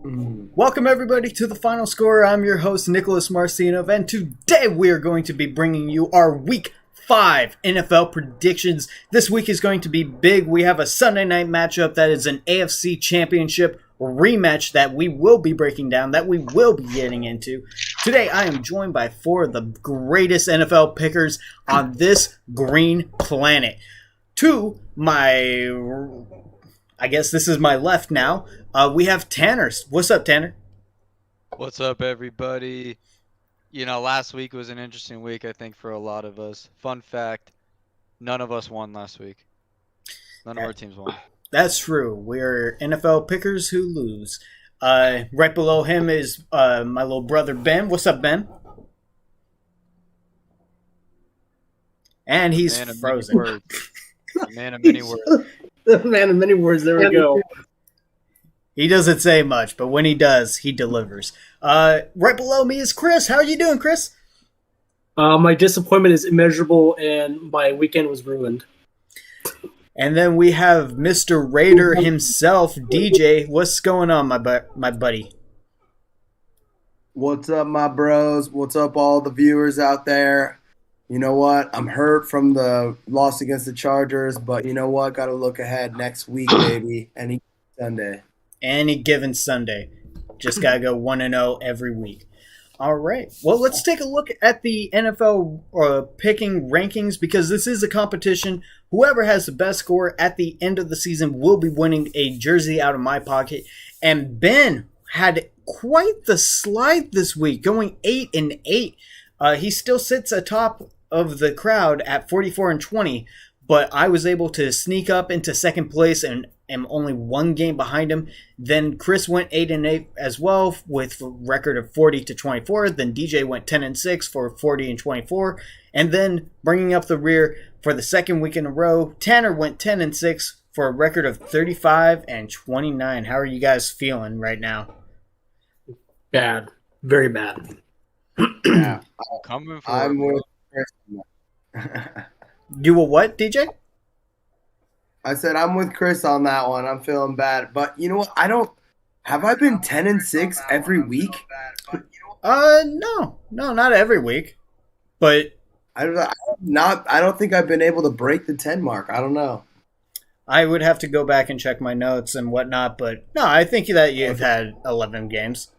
Welcome everybody to the Final Score. I'm your host Nicholas Marcinov, and today we are going to be bringing you our Week 5 NFL predictions. This week is going to be big. We have a Sunday night matchup that is an AFC Championship rematch that we will be breaking down, that we will be getting into. Today I am joined by four of the greatest NFL pickers on this green planet. To my, I guess this is my left now. We have Tanner. What's up, Tanner? What's up, everybody? Last week was an interesting week, I think, for a lot of us. Fun fact, none of us won last week. None of our teams won. That's true. We're NFL pickers who lose. Right below him is my little brother, Ben. What's up, Ben? And he's frozen. Man of many words. The man of many words. There we go. He doesn't say much, but when he does, he delivers. Right below me is Chris. How are you doing, Chris? My disappointment is immeasurable, and my weekend was ruined. And then we have Mr. Raider himself, DJ. What's going on, my buddy? What's up, my bros? What's up, all the viewers out there? You know what? I'm hurt from the loss against the Chargers, but you know what? Got to look ahead next week, baby. Any Sunday. Any given Sunday. Just got to go 1-0 every week. All right. Well, let's take a look at the NFL picking rankings, because this is a competition. Whoever has the best score at the end of the season will be winning a jersey out of my pocket. And Ben had quite the slide this week, going 8-8. He still sits atop of the crowd at 44-20, but I was able to sneak up into second place and am only one game behind him. Then Chris went 8-8 as well with a record of 40-24. Then DJ went 10-6 for 40-24. And then bringing up the rear for the second week in a row, Tanner went 10-6 for a record of 35-29. How are you guys feeling right now? Bad. Very bad. Yeah. I'm with Chris. You will what, DJ? I said I'm with Chris on that one. I'm feeling bad. But you know what? Have I been 10-6 every week? No, not every week. But I don't think I've been able to break the 10 mark. I don't know. I would have to go back and check my notes and whatnot, but no, I think that you've had 11 games.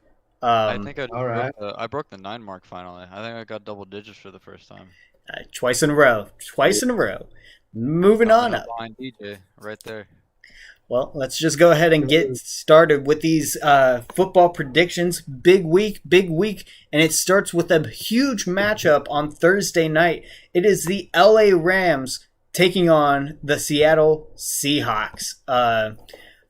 I think I broke the 9 mark finally. I think I got double digits for the first time. Twice in a row. Moving on up. Behind DJ right there. Well, let's just go ahead and get started with these football predictions. Big week, and it starts with a huge matchup on Thursday night. It is the LA Rams taking on the Seattle Seahawks.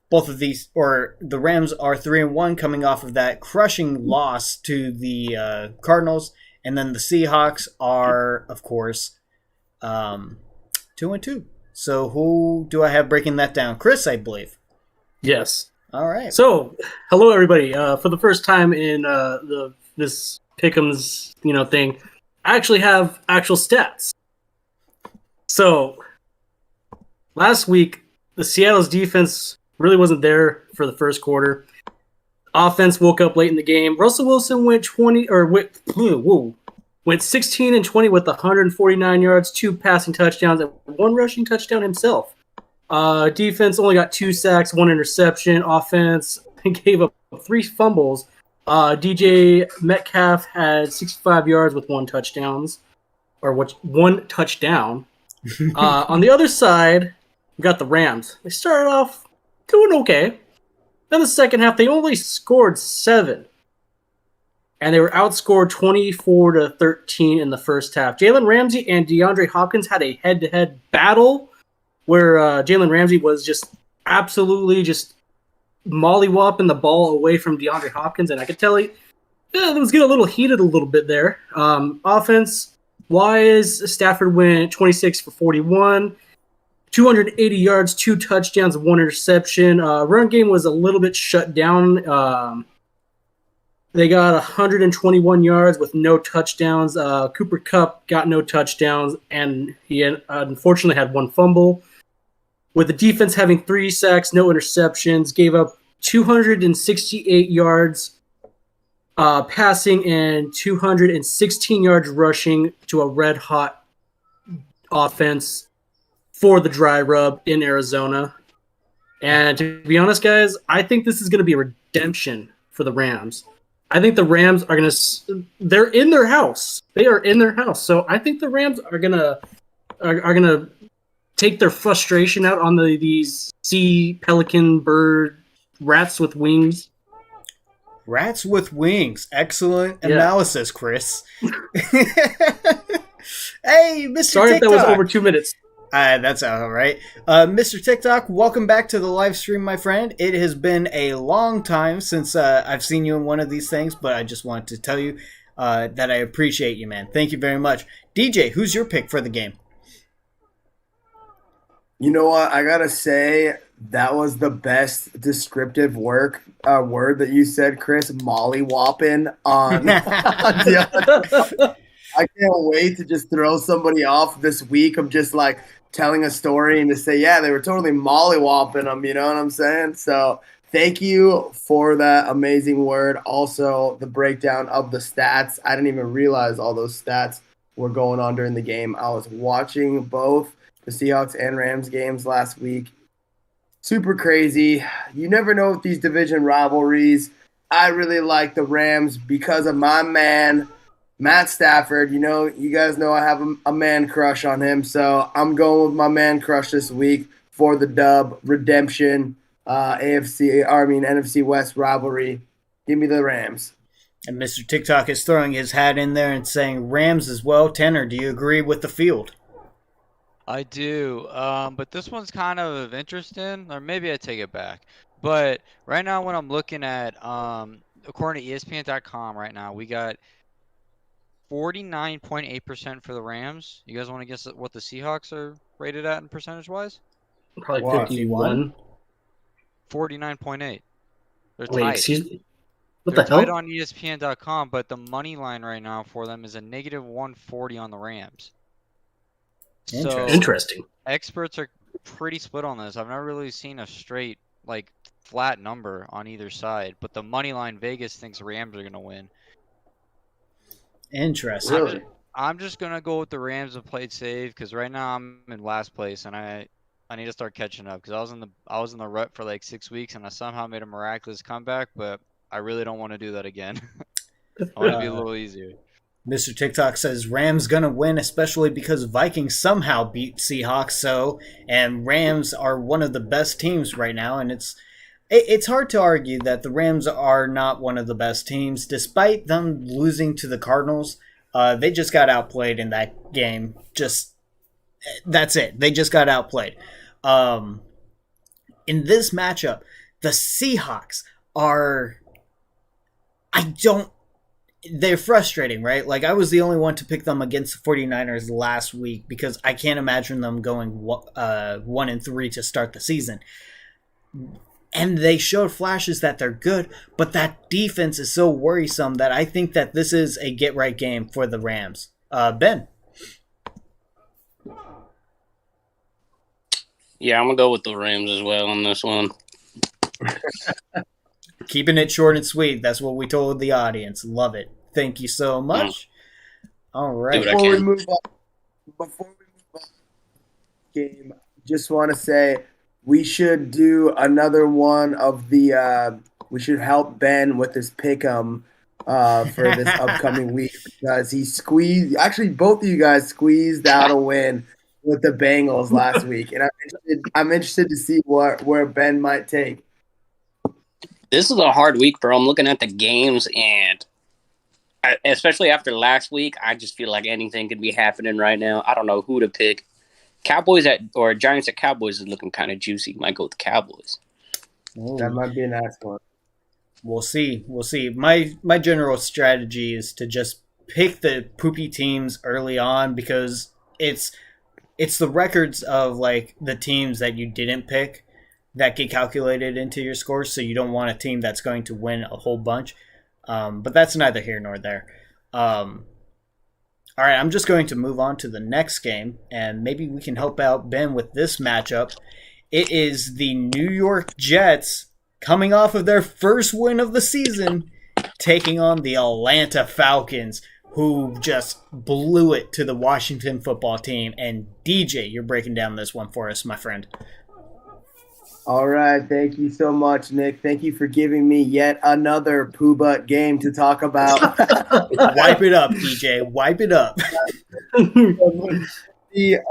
Both of these, or the Rams are 3-1, coming off of that crushing loss to the Cardinals, and then the Seahawks are, of course, 2-2. So who do I have breaking that down? Chris, I believe. Yes. All right. So, hello everybody. For the first time in this Pick'ems thing, I actually have actual stats. So, last week the Seattle's defense really wasn't there for the first quarter. Offense woke up late in the game. Russell Wilson went 16-20 with 149 yards, 2 passing touchdowns, and 1 rushing touchdown himself. Defense only got 2 sacks, 1 interception. Offense gave up 3 fumbles. DJ Metcalf had 65 yards with 1 touchdown. On the other side, we got the Rams. They started off doing okay. Then the second half, they only scored 7. And they were outscored 24-13 in the first half. Jalen Ramsey and DeAndre Hopkins had a head-to-head battle where Jalen Ramsey was just absolutely just mollywopping the ball away from DeAndre Hopkins. And I could tell it was getting a little heated a little bit there. Offense-wise, Stafford went 26 for 41. 280 yards, 2 touchdowns, 1 interception. Run game was a little bit shut down. They got 121 yards with no touchdowns. Cooper Kupp got no touchdowns, and he unfortunately had 1 fumble. With the defense having 3 sacks, no interceptions, gave up 268 yards passing and 216 yards rushing to a red-hot offense for the dry rub in Arizona. And to be honest, guys, I think this is going to be a redemption for the Rams. I think the Rams are going to – they're in their house. They are in their house. So I think the Rams are going to take their frustration out on these sea pelican bird rats with wings. Rats with wings. Excellent analysis, Chris. Hey, Mr. Sorry TikTok. if that was over 2 minutes. That's all right. Mr. TikTok, welcome back to the live stream, my friend. It has been a long time since I've seen you in one of these things, but I just wanted to tell you that I appreciate you, man. Thank you very much. DJ, who's your pick for the game? You know what? I gotta say that was the best descriptive word that you said, Chris. Molly-whopping on. I can't wait to just throw somebody off this week of just like telling a story and to say, yeah, they were totally molly-whopping them. You know what I'm saying? So thank you for that amazing word. Also, the breakdown of the stats. I didn't even realize all those stats were going on during the game. I was watching both the Seahawks and Rams games last week. Super crazy. You never know with these division rivalries. I really like the Rams because of my man, Matt Stafford. You know, you guys know I have a man crush on him, so I'm going with my man crush this week for the dub, redemption, NFC West rivalry. Give me the Rams. And Mr. TikTok is throwing his hat in there and saying Rams as well. Tanner, do you agree with the field? I do, but this one's kind of interesting, or maybe I take it back. But right now, when I'm looking at, according to ESPN.com right now, we got 49.8% for the Rams. You guys want to guess what the Seahawks are rated at in percentage-wise? Probably 51. 49.8. They're Wait, tied. excuse me? What They're the hell? tied on ESPN.com, but the money line right now for them is a negative 140 on the Rams. So Interesting. experts are pretty split on this. I've never really seen a straight, like, flat number on either side, but the money line Vegas thinks Rams are going to win. Interesting. Really? I'm just going to go with the Rams and play it safe because right now I'm in last place and I need to start catching up because I was in the rut for like 6 weeks and I somehow made a miraculous comeback, but I really don't want to do that again. I want to be a little easier. Mr. TikTok says Rams gonna win, especially because Vikings somehow beat Seahawks. And Rams are one of the best teams right now, and it's hard to argue that the Rams are not one of the best teams, despite them losing to the Cardinals. They just got outplayed in that game. That's it. They just got outplayed. In this matchup, the Seahawks are. They're frustrating, right? Like, I was the only one to pick them against the 49ers last week because I can't imagine them going 1-3 to start the season. And they showed flashes that they're good, but that defense is so worrisome that I think that this is a get-right game for the Rams. Ben? Yeah, I'm going to go with the Rams as well on this one. Keeping it short and sweet. That's what we told the audience. Love it. Thank you so much. All right. Before we move on, game, just want to say we should do another one of the. We should help Ben with his pick'em for this upcoming week because he squeezed. Actually, both of you guys squeezed out a win with the Bengals last week, and I'm interested to see where Ben might take. This is a hard week, bro. I'm looking at the games, and especially after last week, I just feel like anything could be happening right now. I don't know who to pick. Giants at Cowboys is looking kind of juicy. Might go with the Cowboys. Ooh. That might be a nice one. We'll see. My general strategy is to just pick the poopy teams early on because it's the records of like the teams that you didn't pick that get calculated into your scores, so you don't want a team that's going to win a whole bunch. But that's neither here nor there. All right, I'm just going to move on to the next game, and maybe we can help out Ben with this matchup. It is the New York Jets coming off of their first win of the season, taking on the Atlanta Falcons, who just blew it to the Washington football team. And DJ, you're breaking down this one for us, my friend. All right, thank you so much, Nick. Thank you for giving me yet another poo butt game to talk about. Wipe it up, DJ. Wipe it up. The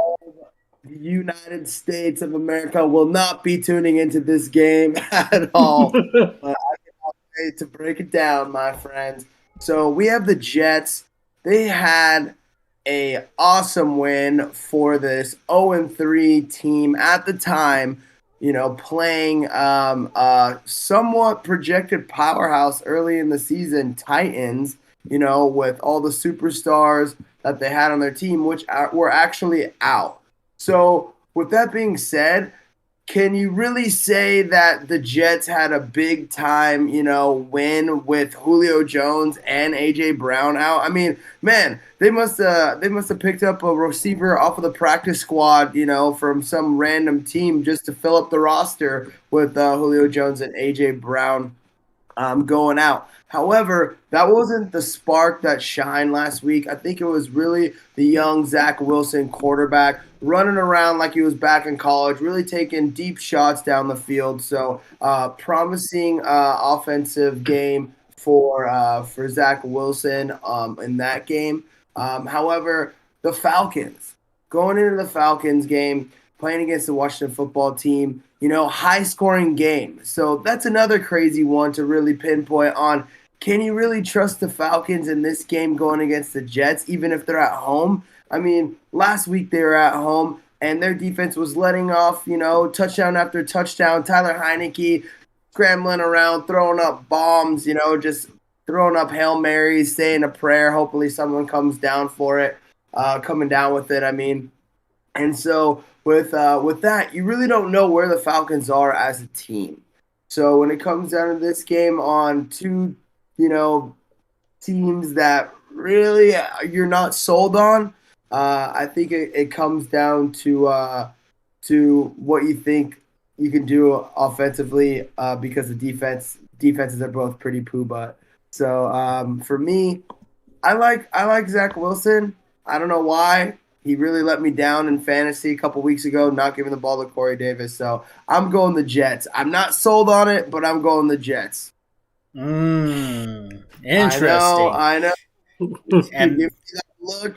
United States of America will not be tuning into this game at all. But I cannot wait to break it down, my friends. So we have the Jets. They had a awesome win for this 0-3 team at the time. Playing a somewhat projected powerhouse early in the season, Titans, with all the superstars that they had on their team, which were actually out. So with that being said, can you really say that the Jets had a big time, win with Julio Jones and AJ Brown out? I mean, man, they must have picked up a receiver off of the practice squad, from some random team just to fill up the roster with Julio Jones and AJ Brown going out. However, that wasn't the spark that shined last week. I think it was really the young Zach Wilson quarterback running around like he was back in college, really taking deep shots down the field. So promising offensive game for Zach Wilson in that game. However, the Falcons, going into the Falcons game, playing against the Washington football team, high-scoring game. So that's another crazy one to really pinpoint on. Can you really trust the Falcons in this game going against the Jets, even if they're at home? I mean, last week they were at home, and their defense was letting off, touchdown after touchdown. Tyler Heineke scrambling around, throwing up bombs, just throwing up Hail Marys, saying a prayer. Hopefully someone comes down for it, coming down with it, I mean. And so with that, you really don't know where the Falcons are as a team. So when it comes down to this game on two, teams that really you're not sold on, I think it comes down to what you think you can do offensively because the defenses are both pretty poo butt. So for me, I like Zach Wilson. I don't know why. He really let me down in fantasy a couple weeks ago, not giving the ball to Corey Davis. So I'm going the Jets. I'm not sold on it, but I'm going the Jets. Interesting. I know. And give me that look,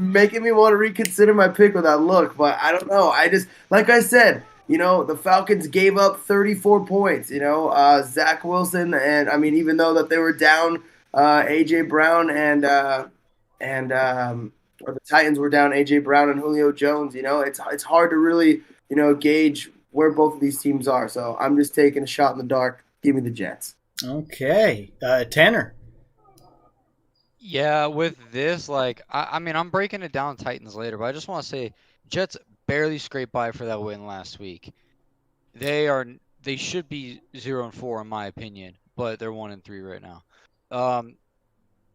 making me want to reconsider my pick with that look. But I don't know. I just, like I said, the Falcons gave up 34 points. Zach Wilson, and I mean, even though that they were down, AJ Brown or the Titans were down AJ Brown and Julio Jones. It's hard to really gauge where both of these teams are. So I'm just taking a shot in the dark. Give me the Jets. Okay, Tanner. Yeah, with this, I mean, I'm breaking it down Titans later, but I just want to say Jets barely scraped by for that win last week. They should be 0-4 in my opinion, but they're 1-3 right now.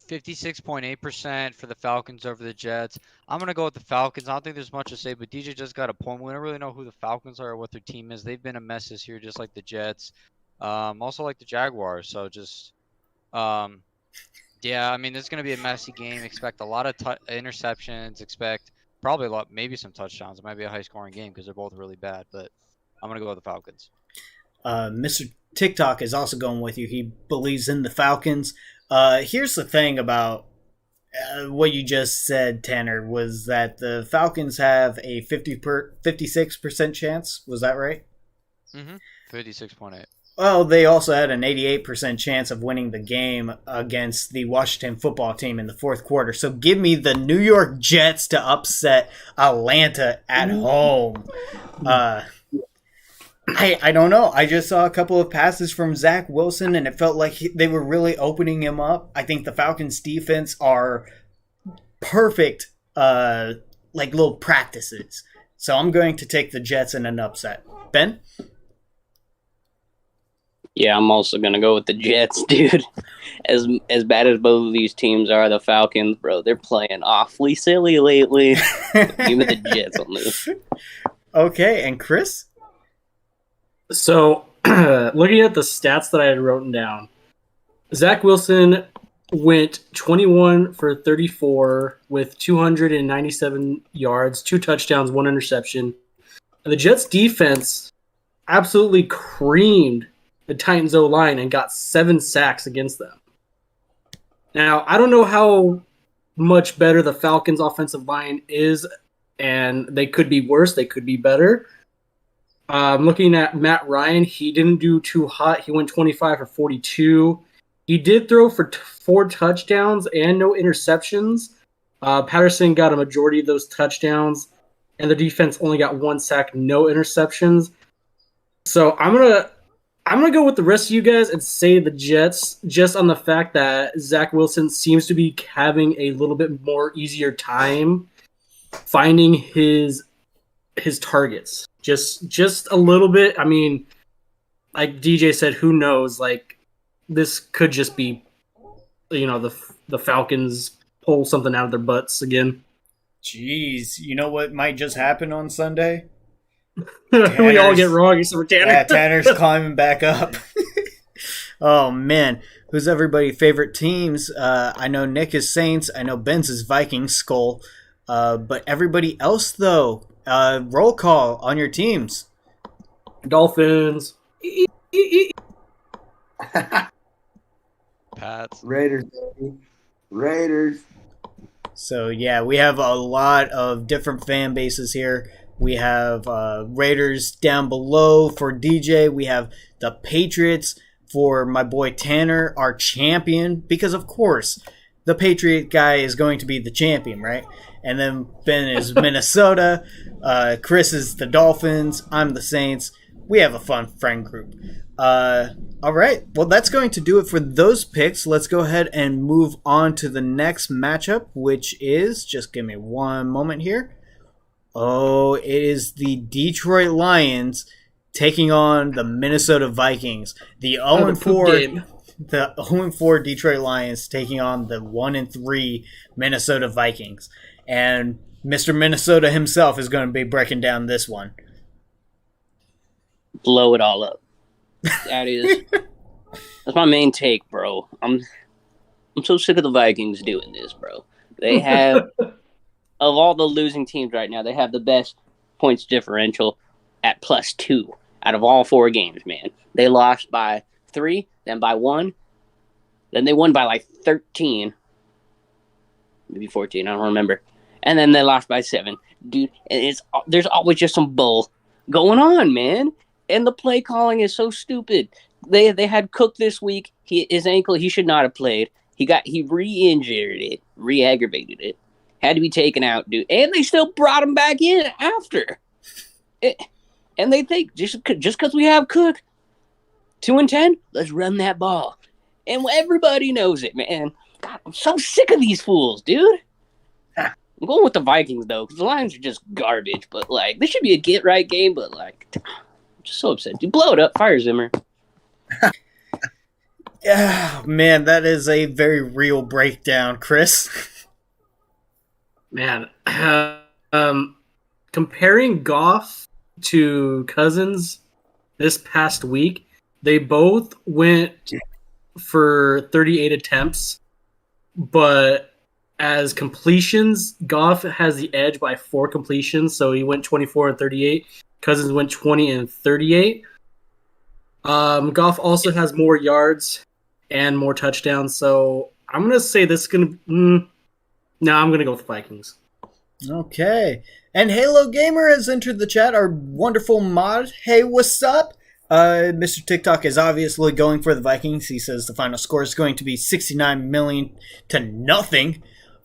56.8% for the Falcons over the Jets. I'm going to go with the Falcons. I don't think there's much to say, but DJ just got a point. We don't really know who the Falcons are or what their team is. They've been a mess this year, just like the Jets. Also like the Jaguars. So just, yeah, I mean, this is going to be a messy game. Expect a lot of interceptions. Expect probably maybe some touchdowns. It might be a high-scoring game because they're both really bad, but I'm going to go with the Falcons. Mr. TikTok is also going with you. He believes in the Falcons. Here's the thing about what you just said, Tanner, was that the Falcons have a 56% chance. Was that right? 56.8. Well, they also had an 88% chance of winning the game against the Washington football team in the fourth quarter. So give me the New York Jets to upset Atlanta at home. I don't know. I just saw a couple of passes from Zach Wilson, and it felt like they were really opening him up. I think the Falcons' defense are perfect, little practices. So I'm going to take the Jets in an upset. Ben? Yeah, I'm also going to go with the Jets, dude. As bad as both of these teams are, the Falcons, bro, they're playing awfully silly lately. Give me the Jets on this. Okay, and Chris? So looking at the stats that I had written down, Zach Wilson went 21 for 34 with 297 yards, 2 touchdowns, 1 interception. And the Jets defense absolutely creamed the Titans O-line and got 7 sacks against them. Now, I don't know how much better the Falcons' offensive line is, and they could be worse, they could be better. Looking at Matt Ryan, he didn't do too hot. He went 25 for 42. He did throw for 4 touchdowns and no interceptions. Patterson got a majority of those touchdowns, and the defense only got 1 sack, no interceptions. So I'm gonna go with the rest of you guys and say the Jets, just on the fact that Zach Wilson seems to be having a little bit more easier time finding his targets. Just a little bit. I mean, like DJ said, who knows? Like, this could just be, the Falcons pull something out of their butts again. Jeez, you know what might just happen on Sunday? We all get wrong except for Tanner. Yeah, Tanner's climbing back up. Oh, man. Who's everybody's favorite teams? I know Nick is Saints. I know Ben's is Vikings, Skull. But everybody else, though, roll call on your teams. Dolphins. Pats. Raiders, baby. Raiders. So, yeah, we have a lot of different fan bases here. We have Raiders down below for DJ. We have the Patriots for my boy Tanner, our champion, because, of course, the Patriot guy is going to be the champion, right? And then Ben is Minnesota. Chris is the Dolphins. I'm the Saints. We have a fun friend group. All right. Well, that's going to do it for those picks. Let's go ahead and move on to the next matchup, which is, just give me one moment here. Oh, it is the Detroit Lions taking on the Minnesota Vikings. The 0-4 the 0-4 Detroit Lions taking on the 1-3 Minnesota Vikings. And Mr. Minnesota himself is going to be breaking down this one. Blow it all up. That's my main take, bro. I'm so sick of the Vikings doing this, bro. They have, of all the losing teams right now, they have the best points differential at +2 out of all 4 games, man. They lost by 3, then by 1, then they won by like 13, maybe 14, I don't remember. And then they lost by 7. Dude, and there's always just some bull going on, man. And the play calling is so stupid. They had Cook this week. His ankle, he should not have played. He re-injured it, re-aggravated it. Had to be taken out, dude. And they still brought him back in after. And they think, just because we have Cook, 2-10, let's run that ball. And everybody knows it, man. God, I'm so sick of these fools, dude. I'm going with the Vikings, though, because the Lions are just garbage. But, like, this should be a get-right game, but, like, I'm just so upset. Dude, blow it up. Fire Zimmer. Yeah, man, that is a very real breakdown, Chris. Man, comparing Goff to Cousins this past week, they both went for 38 attempts, but as completions, Goff has the edge by 4 completions, so he went 24 and 38. Cousins went 20 and 38. Goff also has more yards and more touchdowns, so I'm going to say this is going to... No, I'm going to go with the Vikings. Okay. And Halo Gamer has entered the chat, our wonderful mod. Hey, what's up? Mr. TikTok is obviously going for the Vikings. He says the final score is going to be 69 million to nothing.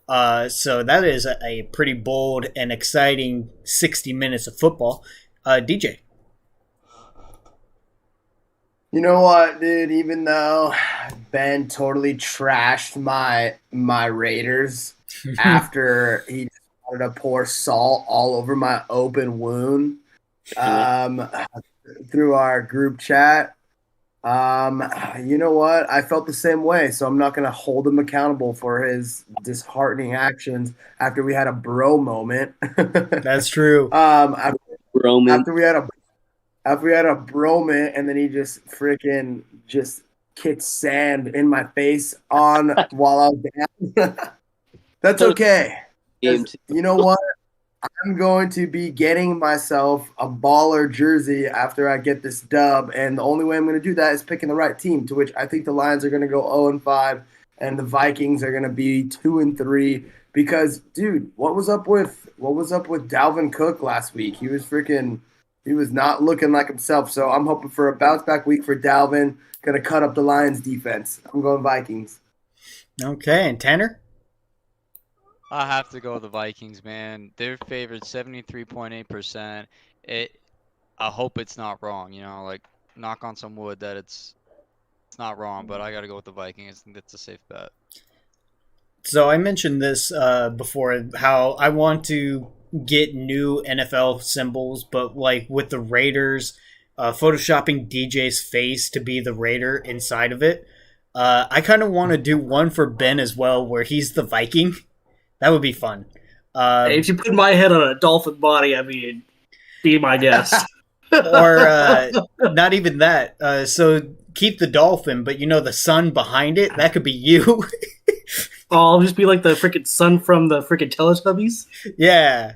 So that is a pretty bold and exciting 60 minutes of football. DJ. You know what, dude? Even though Ben totally trashed my Raiders after he wanted to pour salt all over my open wound through our group chat, you know what? I felt the same way, so I'm not going to hold him accountable for his disheartening actions after we had a bro moment. That's true. After we had after we had a bromance, and then he just freaking just kicked sand in my face while I was down. That's okay. You know what? I'm going to be getting myself a baller jersey after I get this dub, and the only way I'm going to do that is picking the right team, to which I think the Lions are going to go 0-5, and the Vikings are going to be 2-3. Because, dude, what was up with Dalvin Cook last week? He was not looking like himself. So I'm hoping for a bounce back week for Dalvin. Going to cut up the Lions defense. I'm going Vikings. Okay, and Tanner? I have to go with the Vikings, man. They're favored 73.8%. I hope it's not wrong, like knock on some wood that it's not wrong, but I got to go with the Vikings. I think that's a safe bet. So I mentioned this before, how I want to get new NFL symbols, but like with the Raiders, photoshopping DJ's face to be the Raider inside of it. I kind of want to do one for Ben as well, where he's the Viking. That would be fun. Hey, if you put my head on a dolphin body, I mean, be my guest. Or not even that. So keep the dolphin, but the sun behind it, that could be you. Oh, I'll just be like the freaking sun from the freaking Teletubbies. Yeah.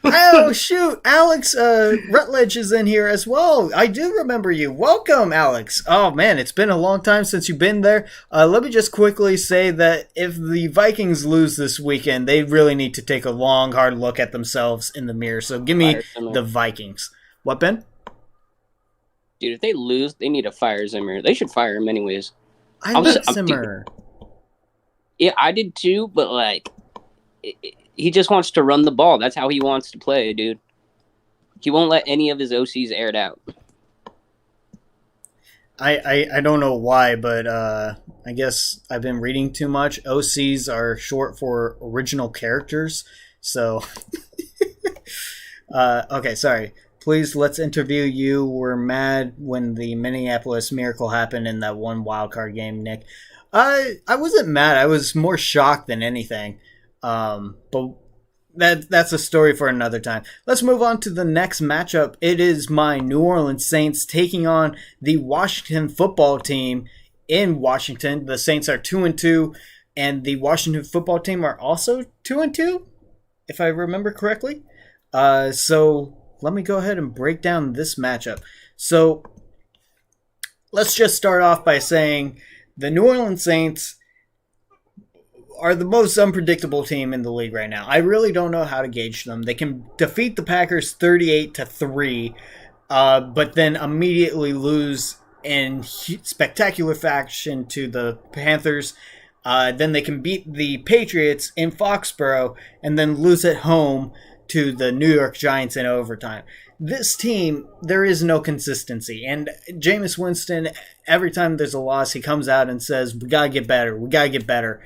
Oh, shoot. Alex Rutledge is in here as well. I do remember you. Welcome, Alex. Oh, man, it's been a long time since you've been there. Let me just quickly say that if the Vikings lose this weekend, they really need to take a long, hard look at themselves in the mirror. So give me the Vikings. What, Ben? Dude, if they lose, they need to fire Zimmer. They should fire him anyways. I love Zimmer. Yeah, I did too, but like, he just wants to run the ball. That's how he wants to play, dude. He won't let any of his OCs air it out. I don't know why, but I guess I've been reading too much. OCs are short for original characters. So, okay, sorry. Please, let's interview you. We're mad when the Minneapolis Miracle happened in that one wildcard game, Nick. I wasn't mad. I was more shocked than anything. But that's a story for another time. Let's move on to the next matchup. It is my New Orleans Saints taking on the Washington football team in Washington. The Saints are 2-2, and the Washington football team are also 2-2, if I remember correctly. So let me go ahead and break down this matchup. So let's just start off by saying the New Orleans Saints are the most unpredictable team in the league right now. I really don't know how to gauge them. They can defeat the Packers 38-3, but then immediately lose in spectacular fashion to the Panthers. Then they can beat the Patriots in Foxborough and then lose at home to the New York Giants in overtime. This team, there is no consistency. And Jameis Winston, every time there's a loss, he comes out and says, we got to get better. We got to get better.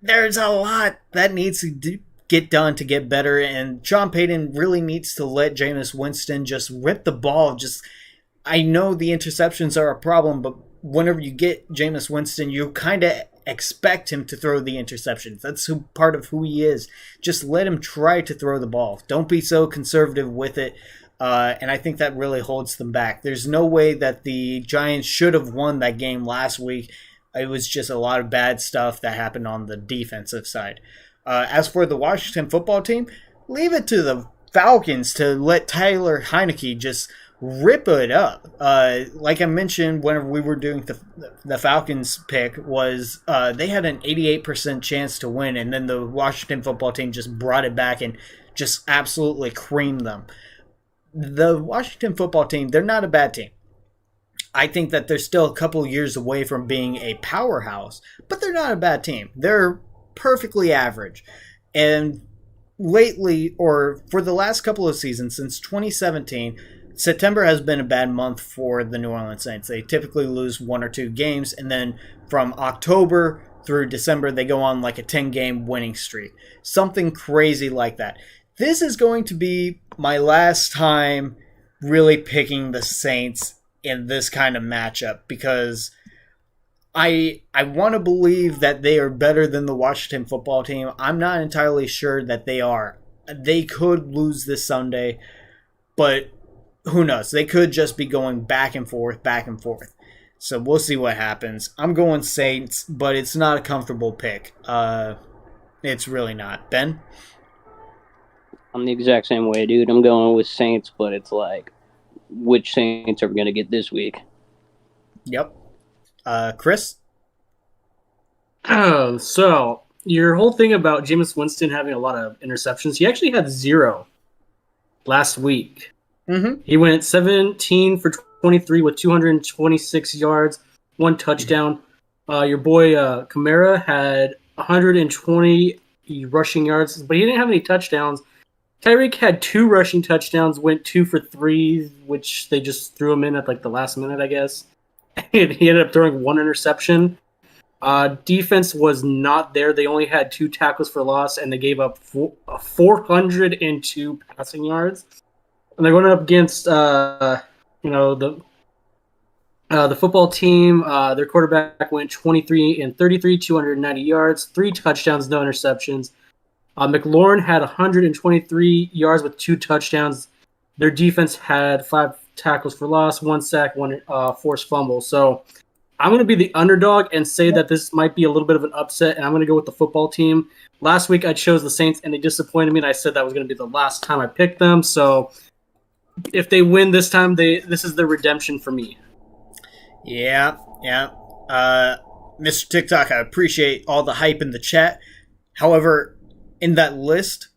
There's a lot that needs to get done to get better. And Sean Payton really needs to let Jameis Winston just rip the ball. I know the interceptions are a problem, but whenever you get Jameis Winston, you kind of expect him to throw the interceptions. That's part of who he is. Just let him try to throw the ball. Don't be so conservative with it. And I think that really holds them back. There's no way that the Giants should have won that game last week. It was just a lot of bad stuff that happened on the defensive side. As for the Washington football team, leave it to the Falcons to let Tyler Heineke just rip it up. Like I mentioned whenever we were doing the Falcons pick, was they had an 88% chance to win, and then the Washington football team just brought it back and just absolutely creamed them. The Washington football team, they're not a bad team. I think that they're still a couple years away from being a powerhouse, but they're not a bad team. They're perfectly average. And lately, or for the last couple of seasons, since 2017, September has been a bad month for the New Orleans Saints. They typically lose 1 or 2 games, and then from October through December, they go on like a 10-game winning streak. Something crazy like that. This is going to be my last time really picking the Saints in this kind of matchup, because I want to believe that they are better than the Washington football team. I'm not entirely sure that they are. They could lose this Sunday, but who knows? They could just be going back and forth, back and forth. So we'll see what happens. I'm going Saints, but it's not a comfortable pick. It's really not. Ben? I'm the exact same way, dude. I'm going with Saints, but it's like, which Saints are we going to get this week? Yep. Chris? So, your whole thing about Jameis Winston having a lot of interceptions, he actually had 0 last week. Mm-hmm. He went 17 for 23 with 226 yards, 1 touchdown. Your boy Kamara had 120 rushing yards, but he didn't have any touchdowns. Tyreek had 2 rushing touchdowns, went 2 for 3, which they just threw him in at like the last minute, I guess. And he ended up throwing 1 interception. Defense was not there. They only had 2 tackles for loss, and they gave up 402 passing yards. And they're going up against, the football team. Their quarterback went 23 and 33, 290 yards, 3 touchdowns, no interceptions. McLaurin had 123 yards with 2 touchdowns. Their defense had 5 tackles for loss, 1 sack, 1 forced fumble. So I'm going to be the underdog and say that this might be a little bit of an upset, and I'm going to go with the football team. Last week I chose the Saints, and they disappointed me, and I said that was going to be the last time I picked them. So if they win this time, this is the redemption for me. Yeah. Mr. TikTok, I appreciate all the hype in the chat. However, in that list,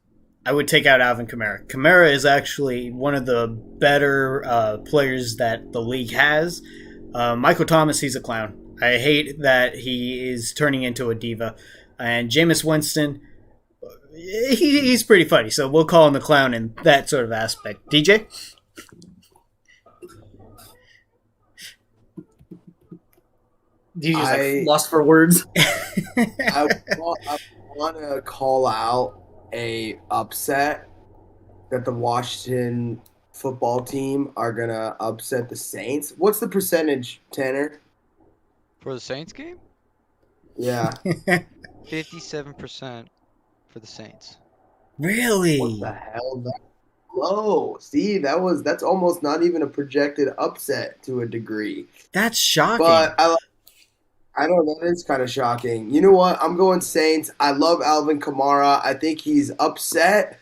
I would take out Alvin Kamara. Kamara is actually one of the better players that the league has. Michael Thomas, he's a clown. I hate that he is turning into a diva. And Jameis Winston, he's pretty funny, so we'll call him the clown in that sort of aspect. DJ? DJ's like lost for words. I want to call out a upset that the Washington football team are going to upset the Saints. What's the percentage, Tanner? For the Saints game? Yeah. 57% for the Saints. Really? What the hell? That's low. See, that's almost not even a projected upset to a degree. That's shocking. But I know that is kind of shocking. You know what? I'm going Saints. I love Alvin Kamara. I think he's upset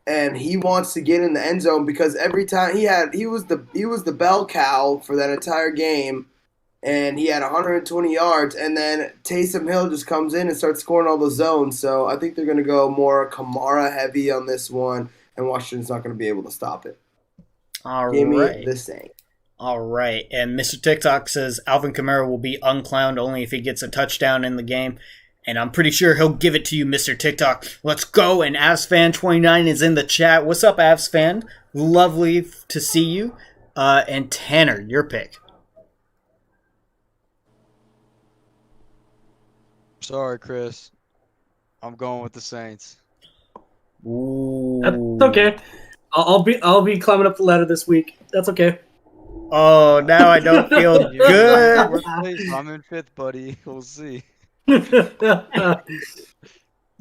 and he wants to get in the end zone because every time he was the bell cow for that entire game, and he had 120 yards, and then Taysom Hill just comes in and starts scoring all the zones. So I think they're going to go more Kamara heavy on this one, and Washington's not going to be able to stop it. Give me the Saints. All right. And Mr. TikTok says Alvin Kamara will be unclowned only if he gets a touchdown in the game. And I'm pretty sure he'll give it to you, Mr. TikTok. Let's go. And AvsFan29 is in the chat. What's up, AvsFan? Lovely to see you. And Tanner, your pick. Sorry, Chris. I'm going with the Saints. Ooh. That's okay. I'll be climbing up the ladder this week. That's okay. Oh, now I don't feel good. I'm in 5th, buddy. We'll see.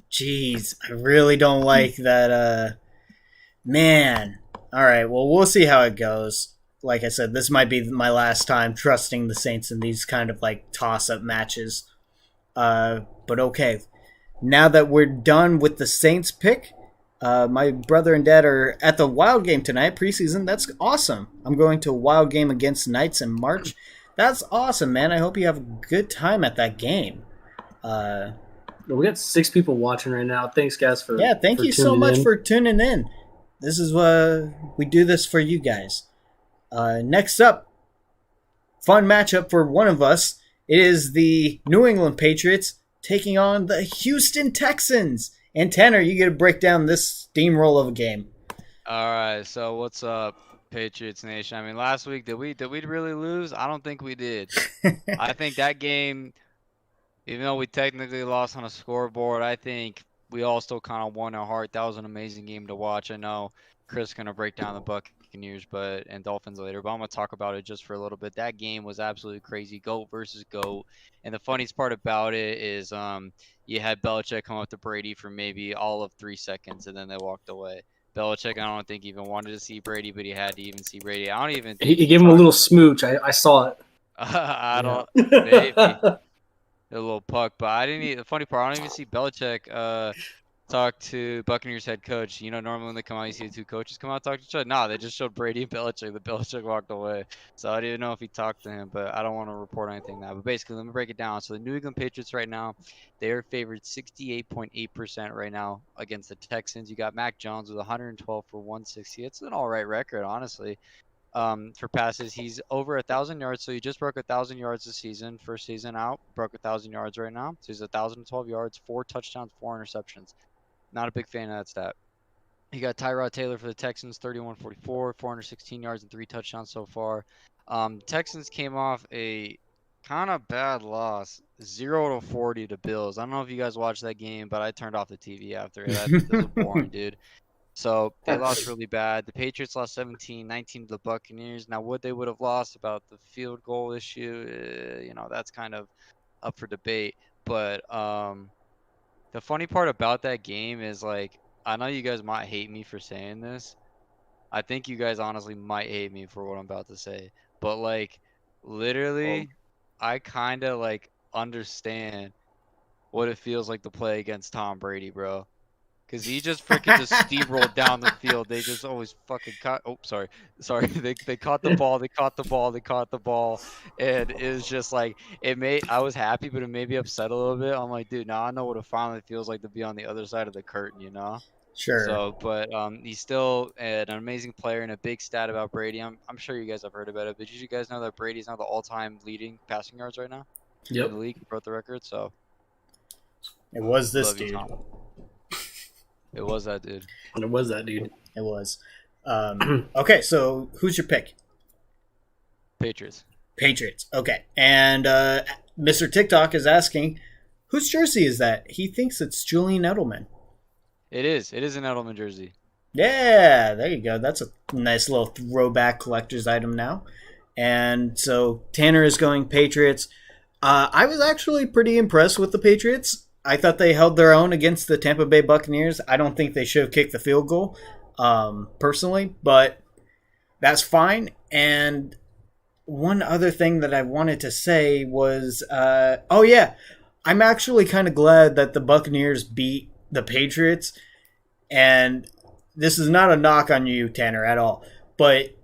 Jeez, I really don't like that. Man. All right, well, we'll see how it goes. Like I said, this might be my last time trusting the Saints in these kind of like toss-up matches. But okay. Now that we're done with the Saints pick, my brother and dad are at the Wild game tonight, preseason. That's awesome. I'm going to a Wild game against Knights in March. That's awesome, man. I hope you have a good time at that game. We got 6 people watching right now. Thanks, guys, for thank you so much for tuning in. This is we do this for you guys. Next up, fun matchup for one of us. It is the New England Patriots taking on the Houston Texans. And Tanner, you get to break down this steamroll of a game. All right, so what's up, Patriots Nation? I mean, last week did we really lose? I don't think we did. I think that game, even though we technically lost on a scoreboard, I think we all still kind of won our heart. That was an amazing game to watch. I know Chris is gonna break down the Buccaneers and Dolphins later, but I'm gonna talk about it just for a little bit. That game was absolutely crazy, GOAT versus GOAT. And the funniest part about it is you had Belichick come up to Brady for maybe all of 3 seconds, and then they walked away. Belichick, I don't think even wanted to see Brady, but he had to even see Brady. I don't even He think gave him a little smooch. I saw it. I don't maybe Yeah. a little puck, but I didn't. The funny part, I don't even see Belichick talk to Buccaneers head coach. You know, normally when they come out, you see the two coaches come out and talk to each other. No, they just showed Brady and Belichick. The Belichick walked away, so I didn't know if he talked to him, but I don't want to report anything now. But basically, let me break it down. So the New England Patriots right now, they are favored 68.8% right now against the Texans. You got Mac Jones with 112 for 160. It's an all right record, honestly. For passes, he's over 1,000 yards, so he just broke 1,000 yards this season. First season out, broke 1,000 yards right now. So he's 1,012 yards, 4 touchdowns, 4 interceptions. Not a big fan of that stat. You got Tyrod Taylor for the Texans, 31-44, 416 yards and 3 touchdowns so far. Texans came off a kind of bad loss, 0-40 to Bills. I don't know if you guys watched that game, but I turned off the TV after it. That was boring, dude. So they lost really bad. The Patriots lost 17-19 to the Buccaneers. Now, what they would have lost about the field goal issue, that's kind of up for debate. But the funny part about that game is, like, I know you guys might hate me for saying this. I think you guys honestly might hate me for what I'm about to say. But, like, literally, I kind of, like, understand what it feels like to play against Tom Brady, bro. Because he just freaking just steamrolled down the field. They just always fucking caught. Oh, sorry. They caught the ball. They caught the ball. And it was just like, I was happy, but it made me upset a little bit. I'm like, dude, now I know what it finally feels like to be on the other side of the curtain, you know? Sure. So, but he's still an amazing player, and a big stat about Brady. I'm sure you guys have heard about it, but did you guys know that Brady's now the all-time leading passing yards right now in the league? He broke the record, so. It was this Love you, dude. Tom. It was that dude. It was that dude. It was. Okay, so who's your pick? Patriots. Okay. And Mr. TikTok is asking, whose jersey is that? He thinks it's Julian Edelman. It is. It is an Edelman jersey. Yeah, there you go. That's a nice little throwback collector's item now. And so Tanner is going Patriots. I was actually pretty impressed with the Patriots. I thought they held their own against the Tampa Bay Buccaneers. I don't think they should have kicked the field goal, personally, but that's fine. And one other thing that I wanted to say was, I'm actually kind of glad that the Buccaneers beat the Patriots. And this is not a knock on you, Tanner, at all. But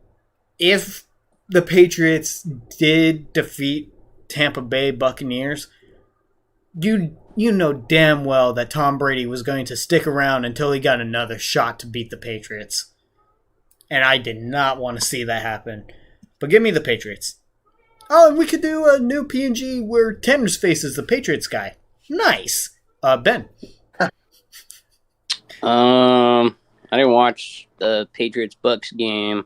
if the Patriots did defeat Tampa Bay Buccaneers, you know damn well that Tom Brady was going to stick around until he got another shot to beat the Patriots. And I did not want to see that happen. But give me the Patriots. Oh, and we could do a new P&G where Tanner's face is the Patriots guy. Nice. Ben. I didn't watch the Patriots-Bucks game,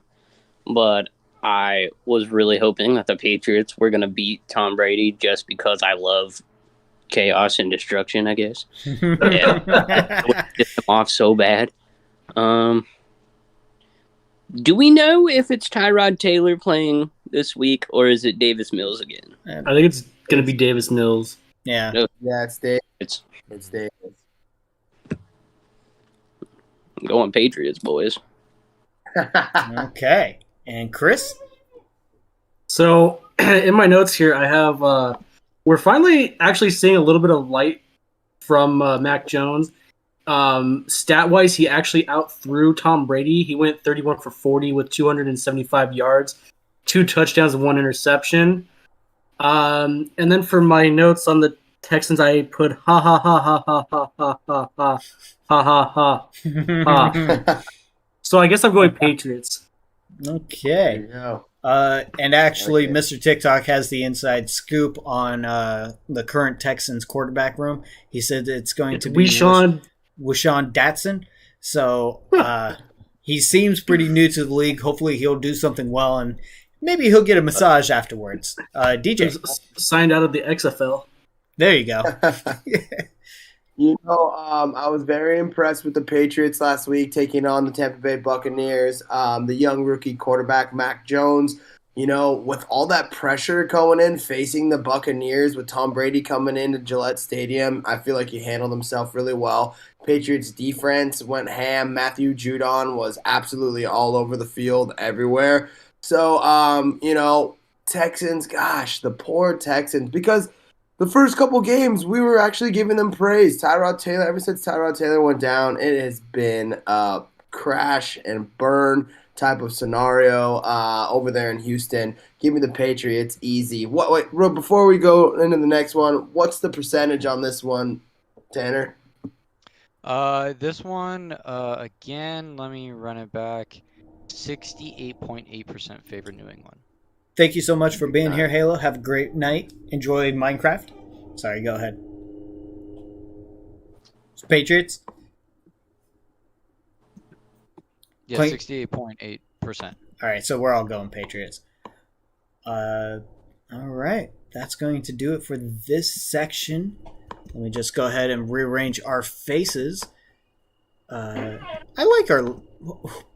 but I was really hoping that the Patriots were going to beat Tom Brady just because I love chaos and destruction, I guess. I would get them off so bad. Do we know if it's Tyrod Taylor playing this week, or is it Davis Mills again? I think it's going to be Davis Mills. Yeah. Yeah, it's Davis. It's Davis. going Patriots, boys. Okay. And Chris? So, in my notes here, I have we're finally actually seeing a little bit of light from Mac Jones. Stat-wise, he actually outthrew Tom Brady. He went 31 for 40 with 275 yards, 2 touchdowns and 1 interception. And then for my notes on the Texans, I put ha ha ha ha ha ha ha ha ha ha ha ha. So I guess I'm going Patriots. Okay. There you go. And actually, Okay. Mr. TikTok has the inside scoop on the current Texans quarterback room. He said it's going to be Wishawn. Datson. So he seems pretty new to the league. Hopefully he'll do something well, and maybe he'll get a massage afterwards. DJ. Signed out of the XFL. There you go. I was very impressed with the Patriots last week taking on the Tampa Bay Buccaneers. The young rookie quarterback, Mac Jones, with all that pressure going in, facing the Buccaneers with Tom Brady coming into Gillette Stadium, I feel like he handled himself really well. Patriots defense went ham. Matthew Judon was absolutely all over the field everywhere. So, Texans, gosh, the poor Texans, because the first couple games we were actually giving them praise. Tyrod Taylor, ever since Tyrod Taylor went down, it has been a crash and burn type of scenario over there in Houston. Give me the Patriots easy. Wait, before we go into the next one, what's the percentage on this one, Tanner? This one, again, let me run it back. 68.8% favor New England. Thank you so much for being here, Halo. Have a great night. Enjoy Minecraft. Sorry, go ahead. Patriots? Yeah, 68.8%. All right, so we're all going Patriots. All right, that's going to do it for this section. Let me just go ahead and rearrange our faces. I like our...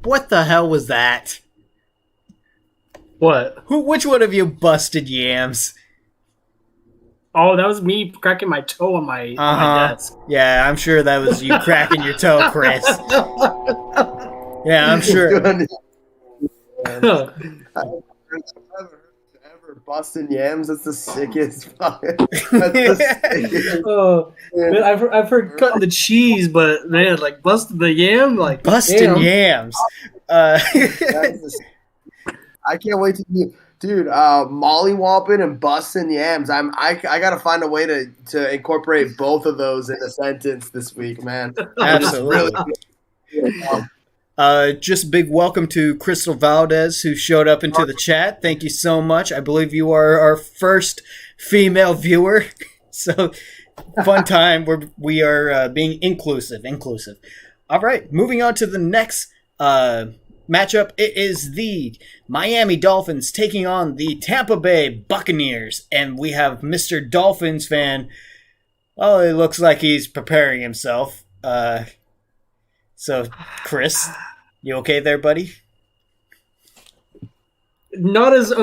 What the hell was that? What? Which one of you busted yams? Oh, that was me cracking my toe on my desk. Yeah, I'm sure that was you cracking your toe, Chris. Yeah, I'm sure. I've never ever busting yams. That's the sickest. Oh, man, I've heard cutting the cheese, but man, like busting the yam, like busting yams. I can't wait to do, dude. Mollywopping and busting yams. I gotta find a way to incorporate both of those in a sentence this week, man. Absolutely. Just a big welcome to Crystal Valdez, who showed up into the chat. Thank you so much. I believe you are our first female viewer. So fun time. We are being inclusive. All right, moving on to the next matchup. It is the Miami Dolphins taking on the Tampa Bay Buccaneers, and we have Mr. Dolphins fan. Oh, it looks like he's preparing himself. So, Chris, you okay there, buddy? Not as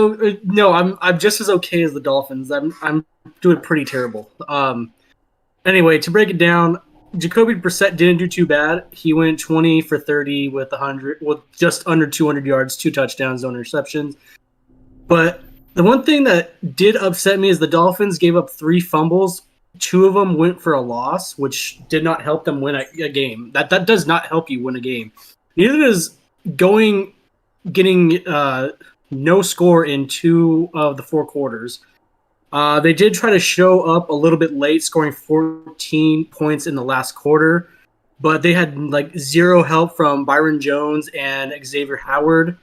no, I'm just as okay as the Dolphins. I'm doing pretty terrible. Anyway, to break it down, Jacoby Brissett didn't do too bad. He went 20 for 30 with just under 200 yards, 2 touchdowns, no interceptions. But the one thing that did upset me is the Dolphins gave up 3 fumbles. 2 of them went for a loss, which did not help them win a game. That does not help you win a game. Neither does getting no score in 2 of the 4 quarters. They did try to show up a little bit late, scoring 14 points in the last quarter, but they had like 0 help from Byron Jones and Xavier Howard,